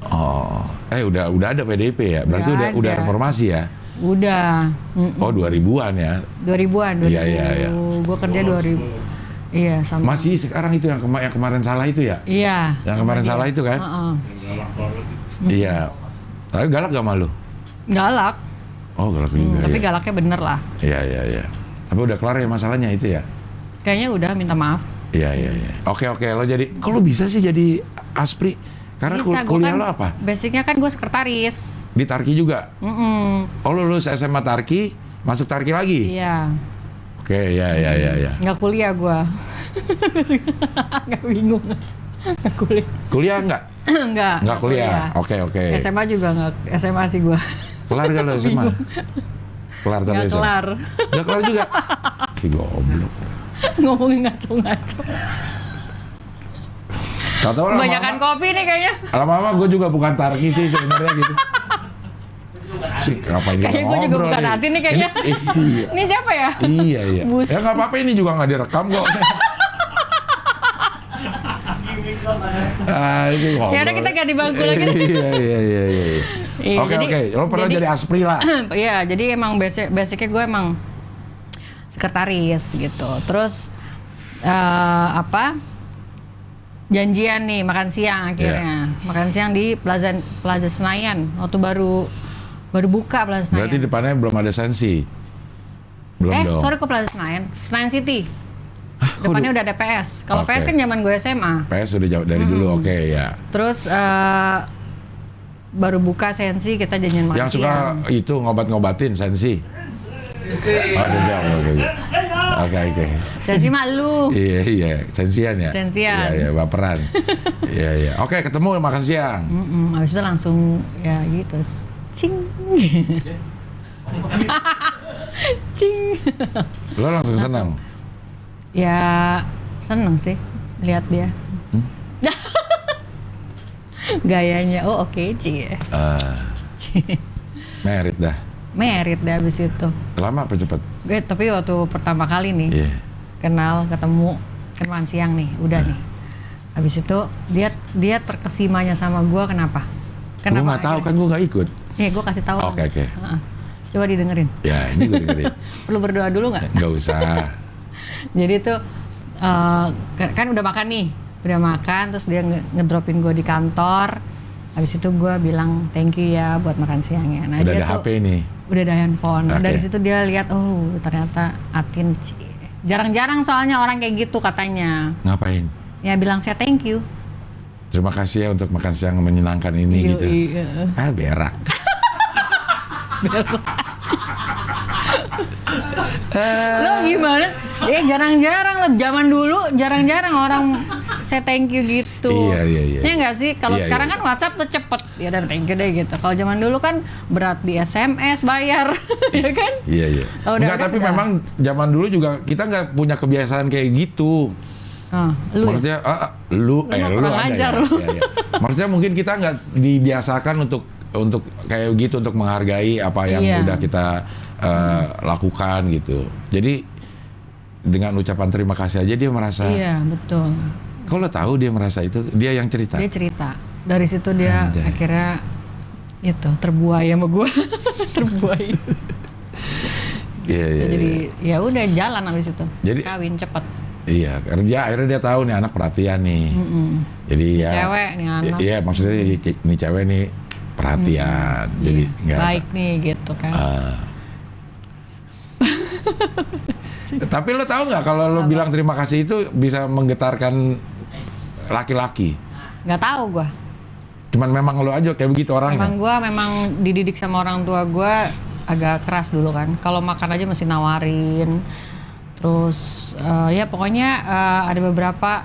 Oh, udah ada PDIP ya? Berarti Udah udah ada. reformasi ya? Udah. Oh, 2000-an ya? 2000-an. Iya. Gue kerja 2000. Iya, sama. Masih sekarang itu yang kemarin salah itu ya? Iya. Yang kemarin sama salah dia. itu kan? Heeh. Galak banget. Iya. Tapi galak gak malu? Galak. Oh, galak juga Tapi ya? galaknya bener lah. Iya. Tapi udah kelar ya masalahnya itu ya? Kayaknya udah minta maaf. Iya. Oke, lo jadi, kok lo bisa sih jadi Aspri? Karena Bisa, kuliah kan, lo apa? basicnya kan gue sekretaris. Di Tarki juga? Oh, lo lulus SMA Tarki, masuk Tarki lagi? Iya. Oke, iya. Nggak kuliah gue. Nggak bingung. Nggak kuliah. Kuliah nggak? Nggak kuliah. Oke. SMA juga nggak. SMA sih gue. Kelar gak lo SMA? Kelar tapi Nggak SMA? kelar. Nggak kelar juga? Si goblok. Ngomongin ngaco-ngaco. Tahu Kebanyakan kopi nih kayaknya. lama-lama gue juga bukan Tarki sih sebenarnya gitu. Si, ngapain kita Kayaknya gue juga ngobrol bukan nih? hati nih kayaknya. Iya. Ini siapa ya? Iya. Bus. Ya nggak apa-apa, ini juga nggak direkam kok. Itu ngobrol. Ya udah, kita ganti bangku lagi deh. Iya. Iya, Oke. Lo pernah jadi Aspri lah. Iya, jadi emang basicnya gue emang sekretaris gitu. Terus janjian nih makan siang akhirnya. Makan siang di Plaza Senayan waktu baru buka Plaza Senayan. Berarti depannya belum ada Sensi. Belum dong. Sorry, kok Plaza Senayan City. Kok Depannya udah ada PS. Kalau Oke. PS kan zaman gue SMA. PS udah jauh dari dulu, oke ya. Terus baru buka Sensi, kita janjian makan Yang suka siang. itu ngobat-ngobatin Sensi. Oh, Sensi, oke. Sensi malu. Iya, Sensian ya? Sensian. Iya, baperan. Iya. Oke, ketemu makan siang. Habis itu langsung ya gitu. Cing. Cing. Lo langsung senang? Ya seneng sih lihat dia. Gayanya, oh oke, Ci. Merit dah. Merit deh abis itu. Lama apa cepet? Gue tapi waktu pertama kali nih Iya. kenal, ketemu, kan siang nih, udah nih. Abis itu dia terkesimanya sama gue, kenapa? Gue nggak tahu kan, gue nggak ikut. Nih gue kasih tahu. Oke. Heeh. Coba didengerin. Ya, ini gue dengerin. Perlu berdoa dulu nggak? Nggak usah. Jadi tuh kan udah makan nih, terus dia ngedropin gue di kantor. Habis itu gue bilang thank you ya buat makan siangnya. Nah, Udah dia ada tuh, HP nih. udah ada handphone. Oke. Dari situ dia lihat, oh ternyata Atin. Jarang-jarang soalnya orang kayak gitu katanya. Ngapain? Ya bilang saya thank you. Terima kasih ya untuk makan siang menyenangkan ini gitu. Iya. Berak. Lo gimana? Ya jarang-jarang lah. Zaman dulu jarang-jarang orang say thank you gitu. Iya. Ya nggak sih? Kalau Iya, sekarang iya. kan WhatsApp tuh cepet. Ya udah thank you deh gitu. Kalau zaman dulu kan berat di SMS bayar, ya kan? Iya. Oh, udah, Enggak, tapi udah. memang zaman dulu juga kita nggak punya kebiasaan kayak gitu. Lu ya? Maksudnya, lu kurang ada ajar ya? lu. Iya. Maksudnya mungkin kita nggak dibiasakan untuk kayak gitu, untuk menghargai apa yang Iya. udah kita lakukan gitu. Jadi dengan ucapan terima kasih aja dia merasa. Iya, betul. Kok lo tahu dia merasa itu? Dia yang cerita. Dia cerita. Dari situ dia Anjay. akhirnya itu terbuai sama gue. Terbuai. Iya. Jadi ya udah jalan habis itu. Jadi- Kawin cepet. Iya, kerja akhirnya dia tahu nih anak perhatian nih. Jadi ya. Cewek nih anak. Iya, maksudnya nih cewek nih perhatian. Jadi Iya, nggak baik nih gitu kan. Tapi lo tahu nggak kalau lo bilang terima kasih itu bisa menggetarkan laki-laki? Nggak tahu gue. Cuman memang lo aja kayak begitu orangnya. Emang gue memang dididik sama orang tua gue agak keras dulu kan. Kalau makan aja mesti nawarin. Terus ya pokoknya ada beberapa,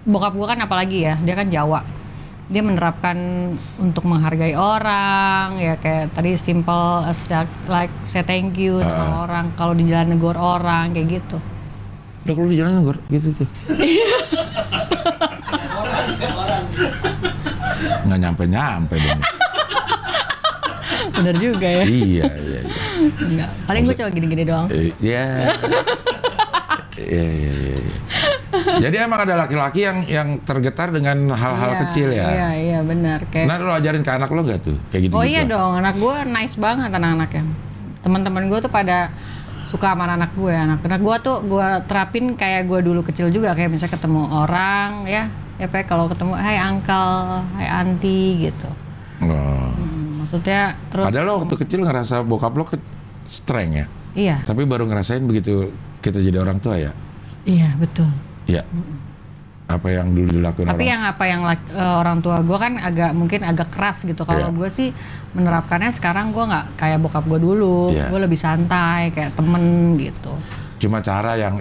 bokap gue kan apalagi ya, dia kan Jawa. Dia menerapkan untuk menghargai orang, ya kayak tadi simple as like say thank you sama orang, kalau di jalan negor orang kayak gitu. Udah kalau di jalan negor gitu tuh. Nggak nyampe dong. Bener juga ya. Iya. Enggak, paling gue cuma gini-gini doang. Iya. Iya. Jadi emang ada laki-laki yang tergetar dengan hal-hal Iya, kecil ya. Iya benar. Kayak Nah, lo ajarin ke anak lo nggak tuh kayak gitu? oh iya dong, anak gue nice banget anak-anaknya. Teman-teman gue tuh pada suka sama anak gue. Anak gue tuh gue terapin kayak gue dulu kecil juga, kayak misalnya ketemu orang ya kayak kalau ketemu hai uncle, hai auntie gitu. Oh. Maksudnya terus. Padahal lo waktu kecil ngerasa bokap lo strength ya. Iya. Tapi baru ngerasain begitu kita jadi orang tua ya. Iya betul. Iya. Apa yang dulu dilakuin Tapi orang? orang tua gue kan mungkin agak keras gitu. Kalau Iya. gue sih menerapkannya sekarang gue nggak kayak bokap gue dulu. Iya. Gue lebih santai kayak temen gitu. Cuma caranya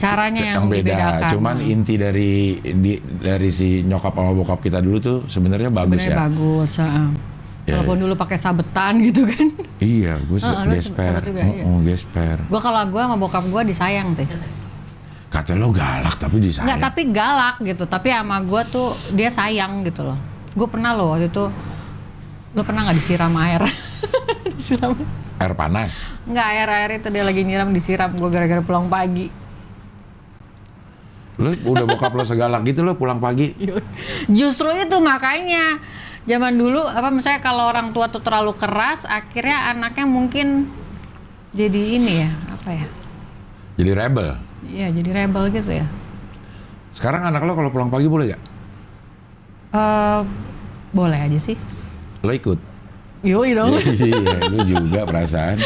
yang beda. dibedakan. Cuman inti dari si nyokap sama bokap kita dulu tuh sebenarnya bagus Sebenarnya ya. bagus. Ya, Walaupun dulu pakai sabetan gitu kan. Iya, gue lu gesper. sahabat juga, iya. Gesper. Kalau gue sama bokap gue disayang sih. Kata lo galak tapi disayang. Enggak, tapi galak gitu. Tapi sama gue tuh dia sayang gitu loh. Gue pernah loh waktu itu, lo pernah nggak disiram air? Disiram. Air panas. Enggak, air itu dia lagi nyiram disiram gue gara-gara pulang pagi. Lo udah bokap lo segalak gitu lo pulang pagi. Justru itu makanya zaman dulu misalnya kalau orang tua tuh terlalu keras, akhirnya anaknya mungkin jadi ini ya, Jadi rebel. Iya, jadi rebel gitu ya. Sekarang anak lo kalau pulang pagi boleh gak? Boleh aja sih. Lo ikut? Yoi dong. Iya, lo juga perasaan.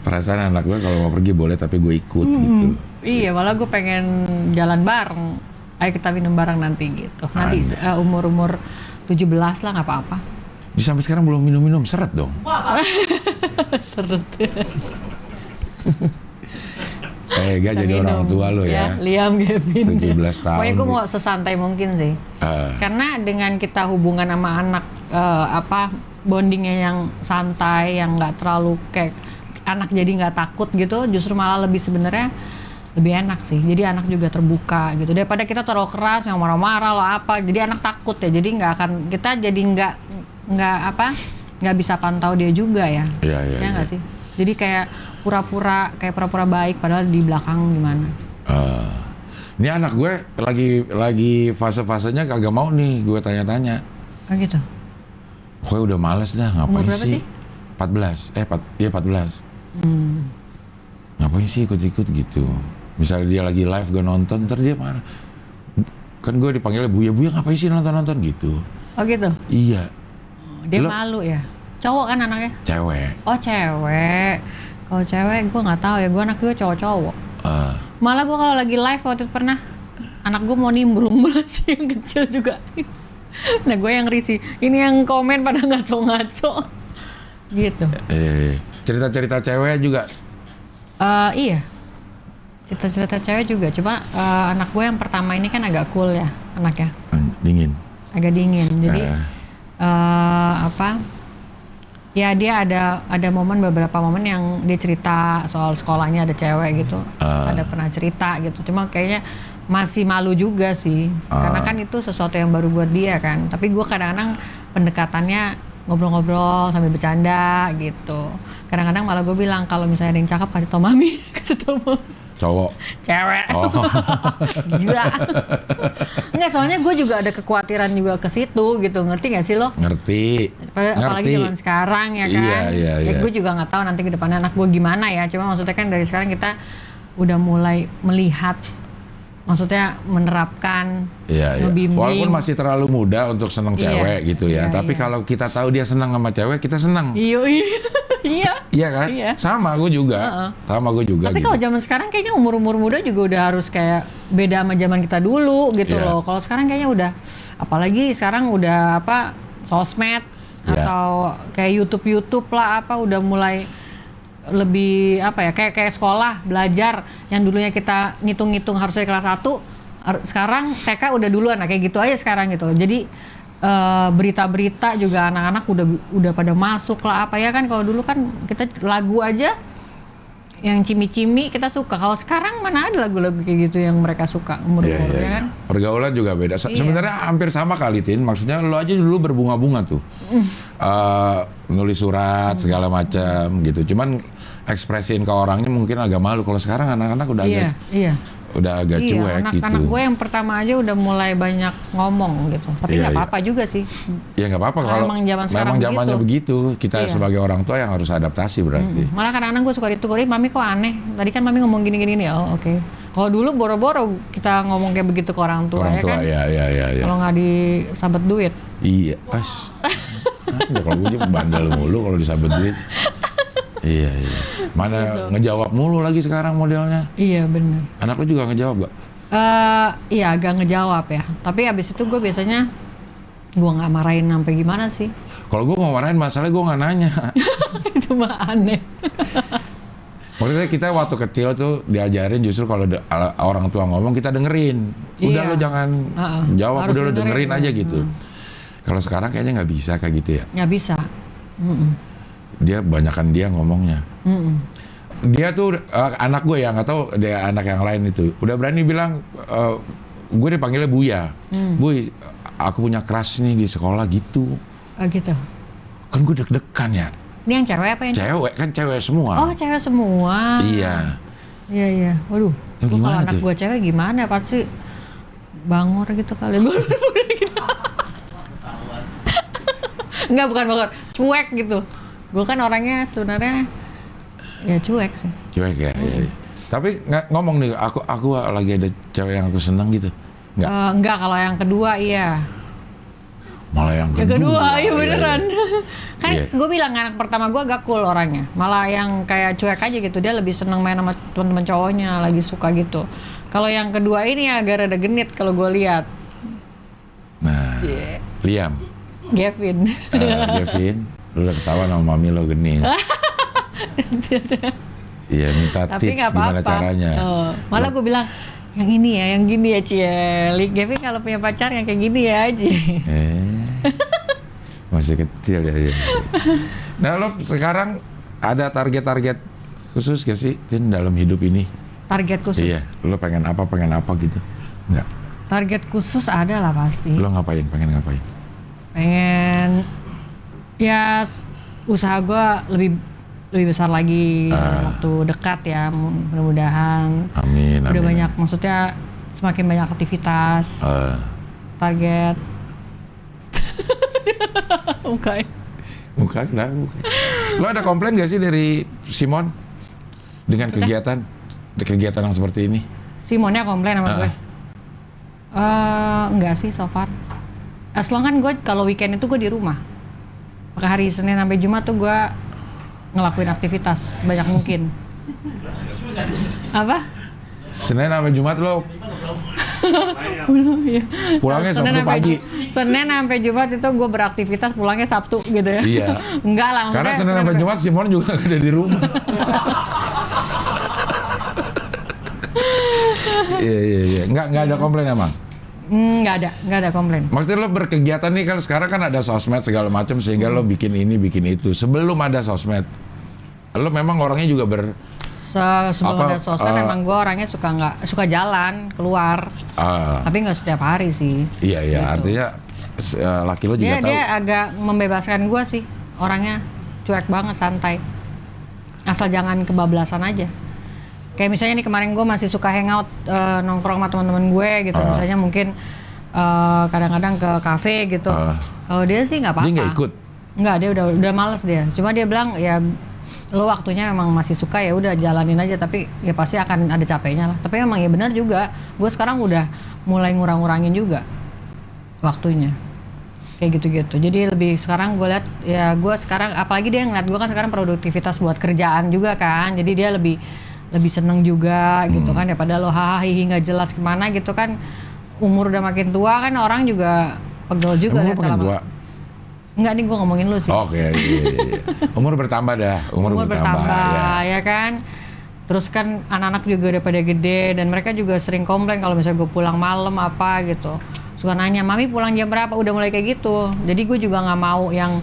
Perasaan anak gue kalau mau pergi boleh tapi gue ikut gitu. Iya, malah gue pengen jalan bareng. Ayo kita minum bareng nanti gitu. Nanti umur 17 lah nggak apa-apa. Sampai sekarang belum minum-minum, seret dong. Seret. Gak jadi orang tua lo ya. Liam Gavin. 17 tahun. Pokoknya gue mau sesantai mungkin sih. Karena dengan kita hubungan sama anak, bondingnya yang santai, yang nggak terlalu kayak anak jadi nggak takut gitu, justru malah sebenarnya lebih enak sih. Jadi anak juga terbuka gitu. Daripada kita terlalu keras, yang marah-marah lo jadi anak takut ya. Jadi kita jadi nggak bisa pantau dia juga ya. Iya. Nggak sih. Jadi kayak pura-pura baik padahal di belakang gimana. Ini anak gue lagi fase-fasenya kagak mau nih gue tanya-tanya. Oh gitu. Gue udah males dah, ngapain Umur berapa sih? 14. Iya 14. Ngapain sih ikut-ikut gitu. Misalnya dia lagi live gue nonton, ntar dia marah. Kan gue dipanggilnya Buya ngapain sih nonton-nonton gitu. Oh gitu? Iya. Dia malu ya? Cowok kan anaknya? Cewek. Oh cewek. Kalau cewek gue nggak tahu ya, gue anak gue cowok-cowok. Malah gue kalau lagi live waktu itu pernah, anak gue mau nimbrung malah sih yang kecil juga. Nah gue yang risih, ini yang komen pada ngaco-ngaco. Gitu. Cerita-cerita cewek juga? Iya. Cerita-cerita cewek juga, cuma anak gue yang pertama ini kan agak cool ya anaknya. Dingin. Agak dingin. Jadi ya dia ada beberapa momen yang dia cerita soal sekolahnya ada cewek gitu. Ada pernah cerita gitu. Cuma kayaknya masih malu juga sih. Karena kan itu sesuatu yang baru buat dia kan. Tapi gue kadang-kadang pendekatannya ngobrol-ngobrol sambil bercanda gitu. Kadang-kadang malah gue bilang kalau misalnya ada yang cakep kasih tau mami, kasih tau mami. Cowok? Cewek. Oh. Gila. Enggak, soalnya gue juga ada kekhawatiran juga ke situ gitu. Ngerti gak sih lo? Ngerti. Apalagi zaman sekarang ya kan. Iya. Gue juga nggak tahu nanti ke depannya anak gue gimana ya. Cuma maksudnya kan dari sekarang kita udah mulai melihat, maksudnya menerapkan, ngebimbing. Walaupun masih terlalu muda untuk seneng cewek gitu ya. Tapi kalau kita tahu dia senang sama cewek, kita senang. Iya. Iya kan? Iya. Sama gue juga. Sama gue juga. Tapi gitu. kalau zaman sekarang kayaknya umur muda juga udah harus kayak beda sama zaman kita dulu gitu loh. Kalau sekarang kayaknya udah, apalagi sekarang udah sosmed atau kayak YouTube lah udah mulai lebih apa ya, kayak sekolah belajar yang dulunya kita ngitung-ngitung harus dari kelas 1, sekarang TK udah duluan, nah kayak gitu aja sekarang gitu. Jadi berita-berita juga anak-anak udah pada masuk lah apa ya kan. Kalau dulu kan kita lagu aja yang cimi-cimi kita suka. Kalau sekarang mana ada lagu-lagu kayak gitu yang mereka suka umur-umur ya kan. Pergaulan juga beda. Sebenarnya hampir sama kali, Tin. Maksudnya lo aja dulu berbunga-bunga tuh. Nulis surat segala macam gitu. Cuman ekspresiin ke orangnya mungkin agak malu. Kalau sekarang anak-anak udah agak cuek gitu. Anak-anak gue yang pertama aja udah mulai banyak ngomong gitu. Tapi nggak apa-apa juga sih. Ya nggak apa-apa kalau memang zamannya begitu. Kita sebagai orang tua yang harus adaptasi berarti. Malah kadang-kadang gue suka ditegur, mami kok aneh. Tadi kan mami ngomong gini-gini nih. Oh oke. Kalau dulu boro-boro kita ngomong kayak begitu ke orang tua, ya kan? Iya. Kalau nggak disabet duit. Iya, pas. Kalau gue bandel mulu kalau disabet duit. Iya. Mana gitu. Ngejawab mulu lagi sekarang modelnya. Iya benar. Anak lu juga ngejawab gak? Iya agak ngejawab ya. Tapi abis itu gue biasanya gue nggak marahin sampai gimana sih. Kalau gue mau marahin masalahnya gue nggak nanya. Itu mah aneh. Maksudnya kita waktu kecil tuh diajarin justru kalau orang tua ngomong kita dengerin. Udah lo jangan jawab, udah lo dengerin aja gitu. Kalau sekarang kayaknya nggak bisa kayak gitu ya. Nggak bisa. Dia banyakan dia ngomongnya. Dia tuh anak gue ya, nggak tahu dia anak yang lain itu udah berani bilang gue dipanggilnya Buya. Bu, aku punya crush nih di sekolah gitu. Gitu. Kan gue deg-degan ya. Ini yang cewek apa yang cewek? Kan cewek semua. Oh cewek semua. Iya. Iya. Waduh. Kalau anak gue cewek gimana? Pasti bangor gitu kali. Enggak, bukan bangor. Cuek gitu. Gue kan orangnya sebenarnya ya cuek sih. Cuek ya. Iya. Tapi ngomong nih, aku lagi ada cewek yang aku senang gitu. Enggak, kalau yang kedua iya. Malah yang kedua iya beneran. Kan gue bilang anak pertama gue agak cool orangnya. Malah yang kayak cuek aja gitu, dia lebih senang main sama teman-teman cowoknya, lagi suka gitu. Kalau yang kedua ini agak rada genit kalau gue lihat. Nah, Liam. Gavin. Gavin. Lu udah ketawa sama mami lo genit. Iya, minta tapi tips gimana caranya. Malah gue bilang, yang ini ya, yang gini ya Cieli. Gavin kalau punya pacar yang kayak gini ya aja. Masih kecil ya. Nah lo sekarang ada target-target khusus gak sih Tin dalam hidup ini? Target khusus? Iya, lo pengen apa gitu? Enggak? Target khusus ada lah pasti. Lo pengen ngapain? Pengen ya usaha gue lebih besar lagi waktu dekat ya, mudah-mudahan. Amin. Udah banyak, maksudnya semakin banyak aktivitas. Target. Muka kenapa? Lo ada komplain gak sih dari Simon dengan kegiatan yang seperti ini? Simonnya komplain sama gue? Enggak sih so far. As long kan gue kalau weekend itu gue di rumah. Maka hari Senin sampai Jumat tuh gue ngelakuin aktivitas sebanyak mungkin. Apa? Senin sampai Jumat lo pulangnya Sabtu pagi. Senin sampai Jumat itu gue beraktivitas, pulangnya Sabtu gitu ya. Iya. Enggak lah. Karena Senin sampai Jumat Simon juga gak ada di rumah. Iya. Nggak ada komplain emang? Nggak ada komplain. Maksudnya lo berkegiatan nih kan sekarang kan ada sosmed segala macam sehingga lo bikin ini bikin itu. Sebelum ada sosmed, lo memang orangnya juga sebelum ada sosmed memang gue orangnya suka jalan keluar. Tapi nggak setiap hari sih. Iya gitu. Artinya laki lo juga tahu. Dia agak membebaskan gue sih, orangnya cuek banget, santai. Asal jangan kebablasan aja. Kayak misalnya nih kemarin gue masih suka hangout nongkrong sama teman-teman gue gitu. Misalnya mungkin kadang-kadang ke kafe gitu. Kalau dia sih nggak apa-apa. Dia nggak ikut? Nggak, dia udah males dia. Cuma dia bilang ya lo waktunya memang masih suka ya udah jalanin aja, tapi ya pasti akan ada capeknya lah. Tapi emang ya benar juga, gue sekarang udah mulai ngurang-ngurangin juga waktunya kayak gitu-gitu. Jadi lebih sekarang gue lihat ya, gue sekarang apalagi dia ngeliat gue kan sekarang produktivitas buat kerjaan juga kan, jadi dia lebih seneng juga gitu kan, daripada lo hahaha nggak jelas kemana gitu kan. Umur udah makin tua kan, orang juga pegel juga lihat lama. Enggak nih, gue ngomongin lu sih. Oke, iya. Umur bertambah dah, umur bertambah, ya kan. Terus kan anak-anak juga udah pada gede dan mereka juga sering komplain kalau misalnya gue pulang malam apa gitu. Suka nanya, "Mami pulang jam berapa?" Udah mulai kayak gitu. Jadi gue juga nggak mau yang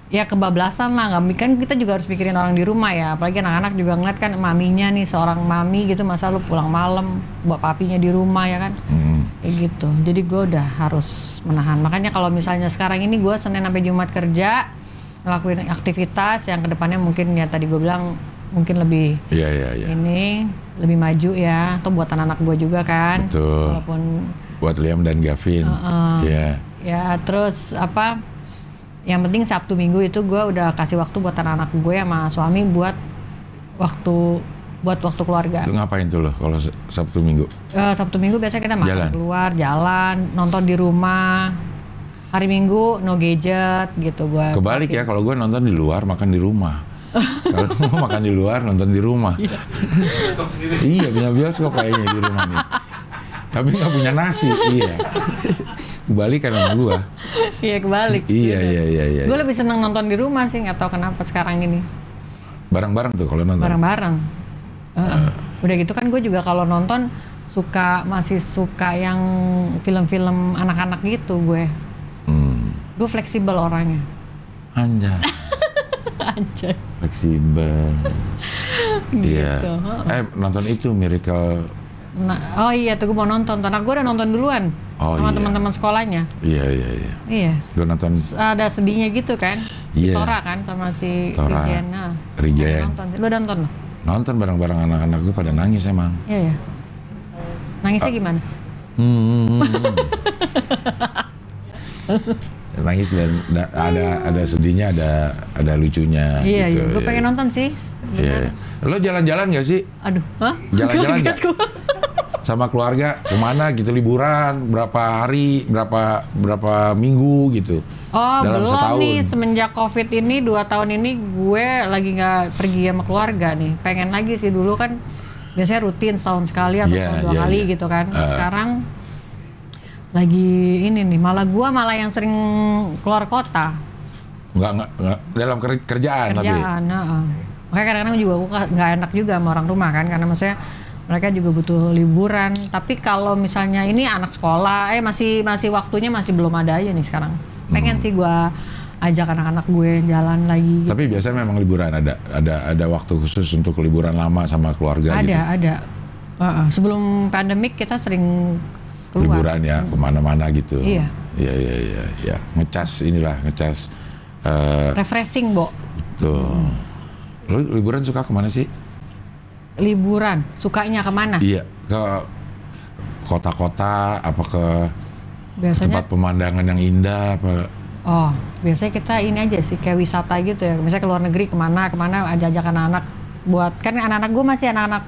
ya kebablasan lah, nggak, kan kita juga harus pikirin orang di rumah ya, apalagi anak-anak juga ngeliat kan maminya nih, seorang mami gitu, masa lu pulang malam buat papinya di rumah ya kan. Kayak gitu. Jadi gue udah harus menahan. Makanya kalau misalnya sekarang ini gue Senin sampai Jumat kerja, ngelakuin aktivitas yang kedepannya mungkin ya tadi gue bilang mungkin lebih ini lebih maju ya, atau buat anak-anak gue juga kan. Betul. Walaupun buat Liam dan Gavin. Ya terus apa? Yang penting Sabtu Minggu itu gue udah kasih waktu buat anak-anak gue sama suami buat waktu keluarga. Lu ngapain tuh lo kalau Sabtu Minggu? Sabtu Minggu biasanya kita makan keluar, jalan, nonton di rumah. Hari Minggu no gadget gitu buat. Kebalik ya, kalau gue nonton di luar, makan di rumah. Kalau gue makan di luar, nonton di rumah. Iya, punya bioskop kayaknya di rumah nih. Tapi nggak punya nasi, iya. Kebalikan sama gue. Iya, kebalik. Iya. Gue lebih seneng nonton di rumah sih, nggak tahu kenapa sekarang ini. Bareng-bareng tuh kalau nonton? Bareng-bareng. Udah gitu kan gue juga kalau nonton masih suka yang film-film anak-anak gitu gue. Gue fleksibel orangnya. Anjay. Anjay. Fleksibel. Iya. Gitu. Nonton itu Miracle. Oh iya tuh gue mau nonton. Anak gue udah nonton duluan sama teman-teman sekolahnya. Iya. Gue nonton. Ada sedihnya gitu kan. Si Tora kan sama si Rijen. Rijen. Lu udah nonton lo? Nonton bareng-bareng anak-anak gue pada nangis emang. Iya. Nangisnya gimana? Nangis dan ada sedihnya, ada lucunya. Iya, gitu, gue pengen nonton sih. Iya. Lo jalan-jalan nggak sih? Aduh, Jalan-jalan nggak? Sama keluarga kemana gitu, liburan berapa hari, berapa minggu gitu? Oh, dalam belum setahun. nih, semenjak COVID ini 2 tahun ini gue lagi nggak pergi sama keluarga nih. Pengen lagi sih, dulu kan biasanya rutin setahun sekali atau setahun 2 kali gitu kan. Sekarang lagi ini nih, malah yang sering keluar kota. Nggak dalam kerjaan tapi. Makanya kadang-kadang juga gue nggak enak juga sama orang rumah kan, karena maksudnya mereka juga butuh liburan. Tapi kalau misalnya ini anak sekolah, masih waktunya masih belum ada aja nih sekarang. Pengen sih gue ajak anak-anak gue jalan lagi. Tapi biasanya memang liburan ada waktu khusus untuk liburan lama sama keluarga. Ada. Sebelum pandemik kita sering keluar. Liburan ya kemana-mana gitu. Iya. Ngecas. Refreshing, Bo. Tuh. Lo liburan suka kemana sih? Liburan, sukanya kemana? Iya, ke kota-kota, apa ke biasanya tempat pemandangan yang indah, apa? Oh, biasanya kita ini aja sih, kayak wisata gitu ya. Misalnya ke luar negeri kemana ajak anak-anak buat, kan anak-anak gue masih anak-anak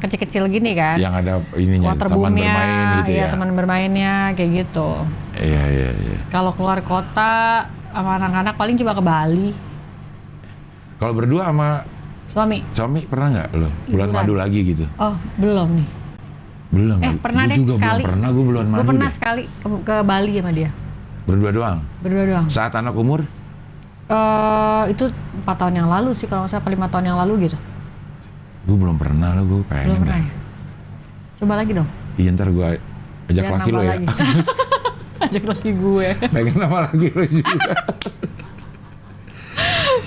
kecil-kecil gini kan. Yang ada ininya, taman bermain gitu ya. Iya, teman bermainnya kayak gitu. Iya. Kalau keluar kota sama anak-anak paling cuma ke Bali. Kalau berdua sama suami pernah nggak lo bulan madu lagi gitu? Oh, belum nih. Belum. Pernah deh sekali. Belum pernah gue bulan madu. Gue pernah sekali ke Bali sama dia. Berdua doang. Saat anak umur? Itu 4 tahun yang lalu sih, kalau nggak salah 5 tahun yang lalu gitu. Gue belum pernah lo, gue pengen. Belum pernah ya? Coba lagi dong. Iya, ntar gue ajak laki lo ya. Ajak laki gue. Pengen nama laki lo juga.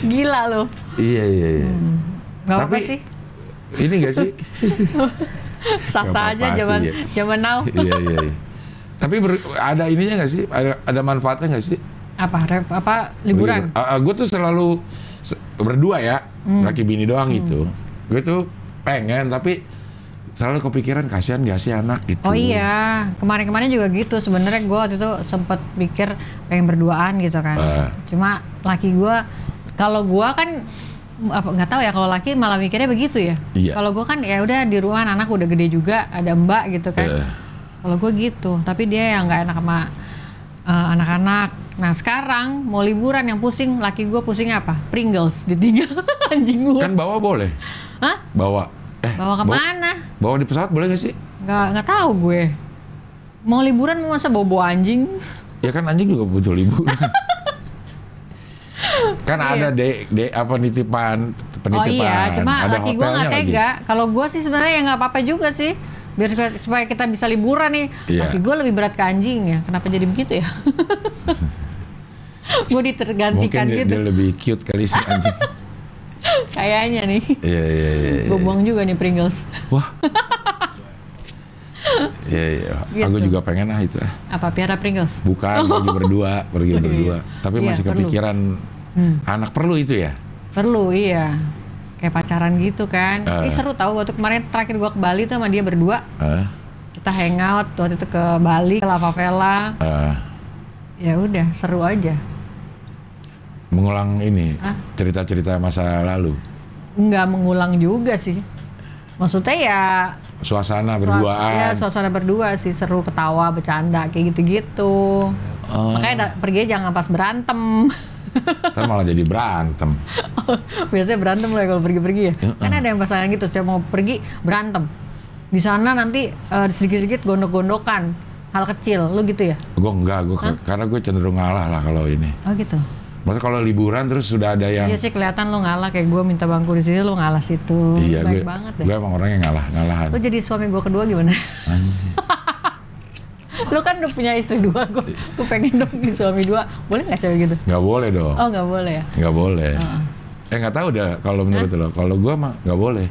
Gila lo. Iya. Gak apa sih? Ini gak sih? Sah-sah aja zaman now. Iya. Tapi ada ininya gak sih? Ada manfaatnya gak sih? Apa liburan? Gue tuh selalu berdua ya, laki bini doang gitu. Gue tuh pengen, tapi selalu kepikiran kasihan gak sih anak gitu. Oh iya, kemarin-kemarin juga gitu. Sebenarnya gue waktu itu sempet pikir pengen berduaan gitu kan. Cuma laki gue, kalau gue kan nggak tahu ya, kalau laki malah mikirnya begitu ya. Iya. Kalau gue kan ya udah di rumah, anak udah gede juga, ada mbak gitu kan. Kalau gue gitu, tapi dia yang nggak enak sama anak-anak. Nah sekarang mau liburan yang pusing, laki gue pusing apa? Pringles ditinggal anjing gue. Kan bawa boleh? Hah? Bawa kemana? Bawa di pesawat boleh nggak sih? Nggak tahu gue. Mau liburan masa bawa anjing? Ya kan anjing juga butuh liburan. Kan ada apa penitipan, Oh iya, cuma ada laki gue nggak hotelnya lagi. tega. Kalau gue sih sebenarnya ya nggak apa-apa juga sih. Biar supaya kita bisa liburan nih. Iya. Laki gue lebih berat ke anjing ya. Kenapa jadi begitu ya? Gue Mungkin ditergantikan dia gitu. lebih cute kali sih anjing. Kayaknya nih. Iya. Gue buang juga nih Pringles. Wah. Iya. Aku Gitu. juga pengen itu. Apa piara Pringles? Bukan pergi berdua. Tapi Iya, masih perlu. kepikiran anak perlu itu ya. Perlu, iya. Kayak pacaran gitu kan. Eh. Seru tau waktu kemarin terakhir gue ke Bali tuh sama dia berdua. Kita hangout waktu itu ke Bali, ke Lava Vela. Ya udah, seru aja. Mengulang ini Hah? cerita-cerita masa lalu. Nggak mengulang juga sih. Maksudnya ya Suasana berduaan. suasana berdua sih, seru, ketawa, bercanda kayak gitu-gitu. Makanya pergi jangan pas berantem. Ntar malah jadi berantem. Biasanya berantem lah kalau pergi-pergi ya. Kan ada yang pasangan gitu, setiap mau pergi berantem. Di sana nanti sedikit-sedikit gondok-gondokan hal kecil, lu gitu ya? Gue enggak, karena gue cenderung ngalah lah kalau ini. Oh gitu. Maksudnya kalau liburan terus sudah ada yang Iya sih kelihatan lu ngalah, kayak gue minta bangku di sini lu ngalah situ. iya, Baik banget deh. gue emang orangnya ngalahan. Lu jadi suami gue kedua gimana? Anjir. Lu kan udah punya istri dua, gue pengen dong punya suami dua. Boleh nggak cewek gitu? Nggak boleh dong, Oh nggak boleh ya? nggak boleh. Nggak tahu dah kalau menurut lo. Kalau gue mah nggak boleh.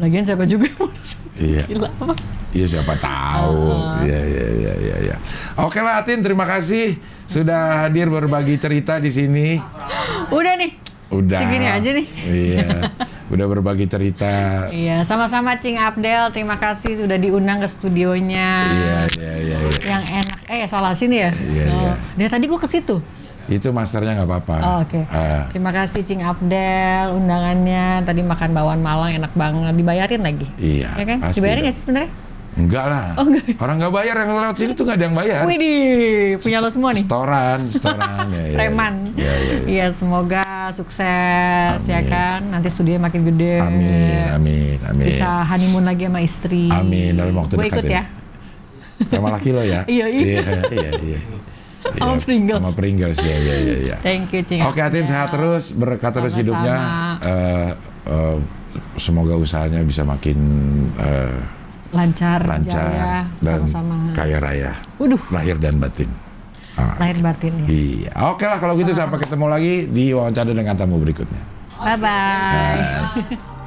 Lagian siapa juga yang mau Iya, gila apa? iya siapa tahu. Iya. Oke lah Atin, terima kasih sudah hadir berbagi cerita di sini. Udah nih. Udah. Segini aja nih. Iya, udah berbagi cerita. Iya, sama-sama Cing Abdel. Terima kasih sudah diundang ke studionya. Iya. Yang enak. Salah sini ya? Iya. Dia tadi gua ke situ. Itu masternya nggak apa-apa. Oh, oke. Terima kasih Cing Abdel undangannya. Tadi makan bawang Malang enak banget. Dibayarin lagi. Iya, Ya kan? pasti Dibayarin dong. nggak sih sebenarnya? Enggak lah. Oh, enggak. Orang nggak bayar yang lewat sini tuh nggak ada yang bayar. Widih, punya lo semua nih. Setoran. Ya. Preman. Iya. Iya, semoga sukses ya Amin. kan. Nanti studionya makin gede. Amin. Bisa honeymoon lagi sama istri. Amin, dalam waktu Gue dekat ikut ini. ya. Sama laki lo ya? Iya. Iya. Sama Pringles. Sama Pringles, iya. Thank you, Cing. Oke, Atin, Abdel. sehat terus, berkah terus Sama-sama. hidupnya. Semoga usahanya bisa makin Lancar, lancar jaya, dan sama-sama. kaya raya, Waduh, lahir dan batin. lahir batin ya. Iya, oke lah kalau gitu sampai ketemu lagi di wawancara dengan tamu berikutnya. Bye-bye.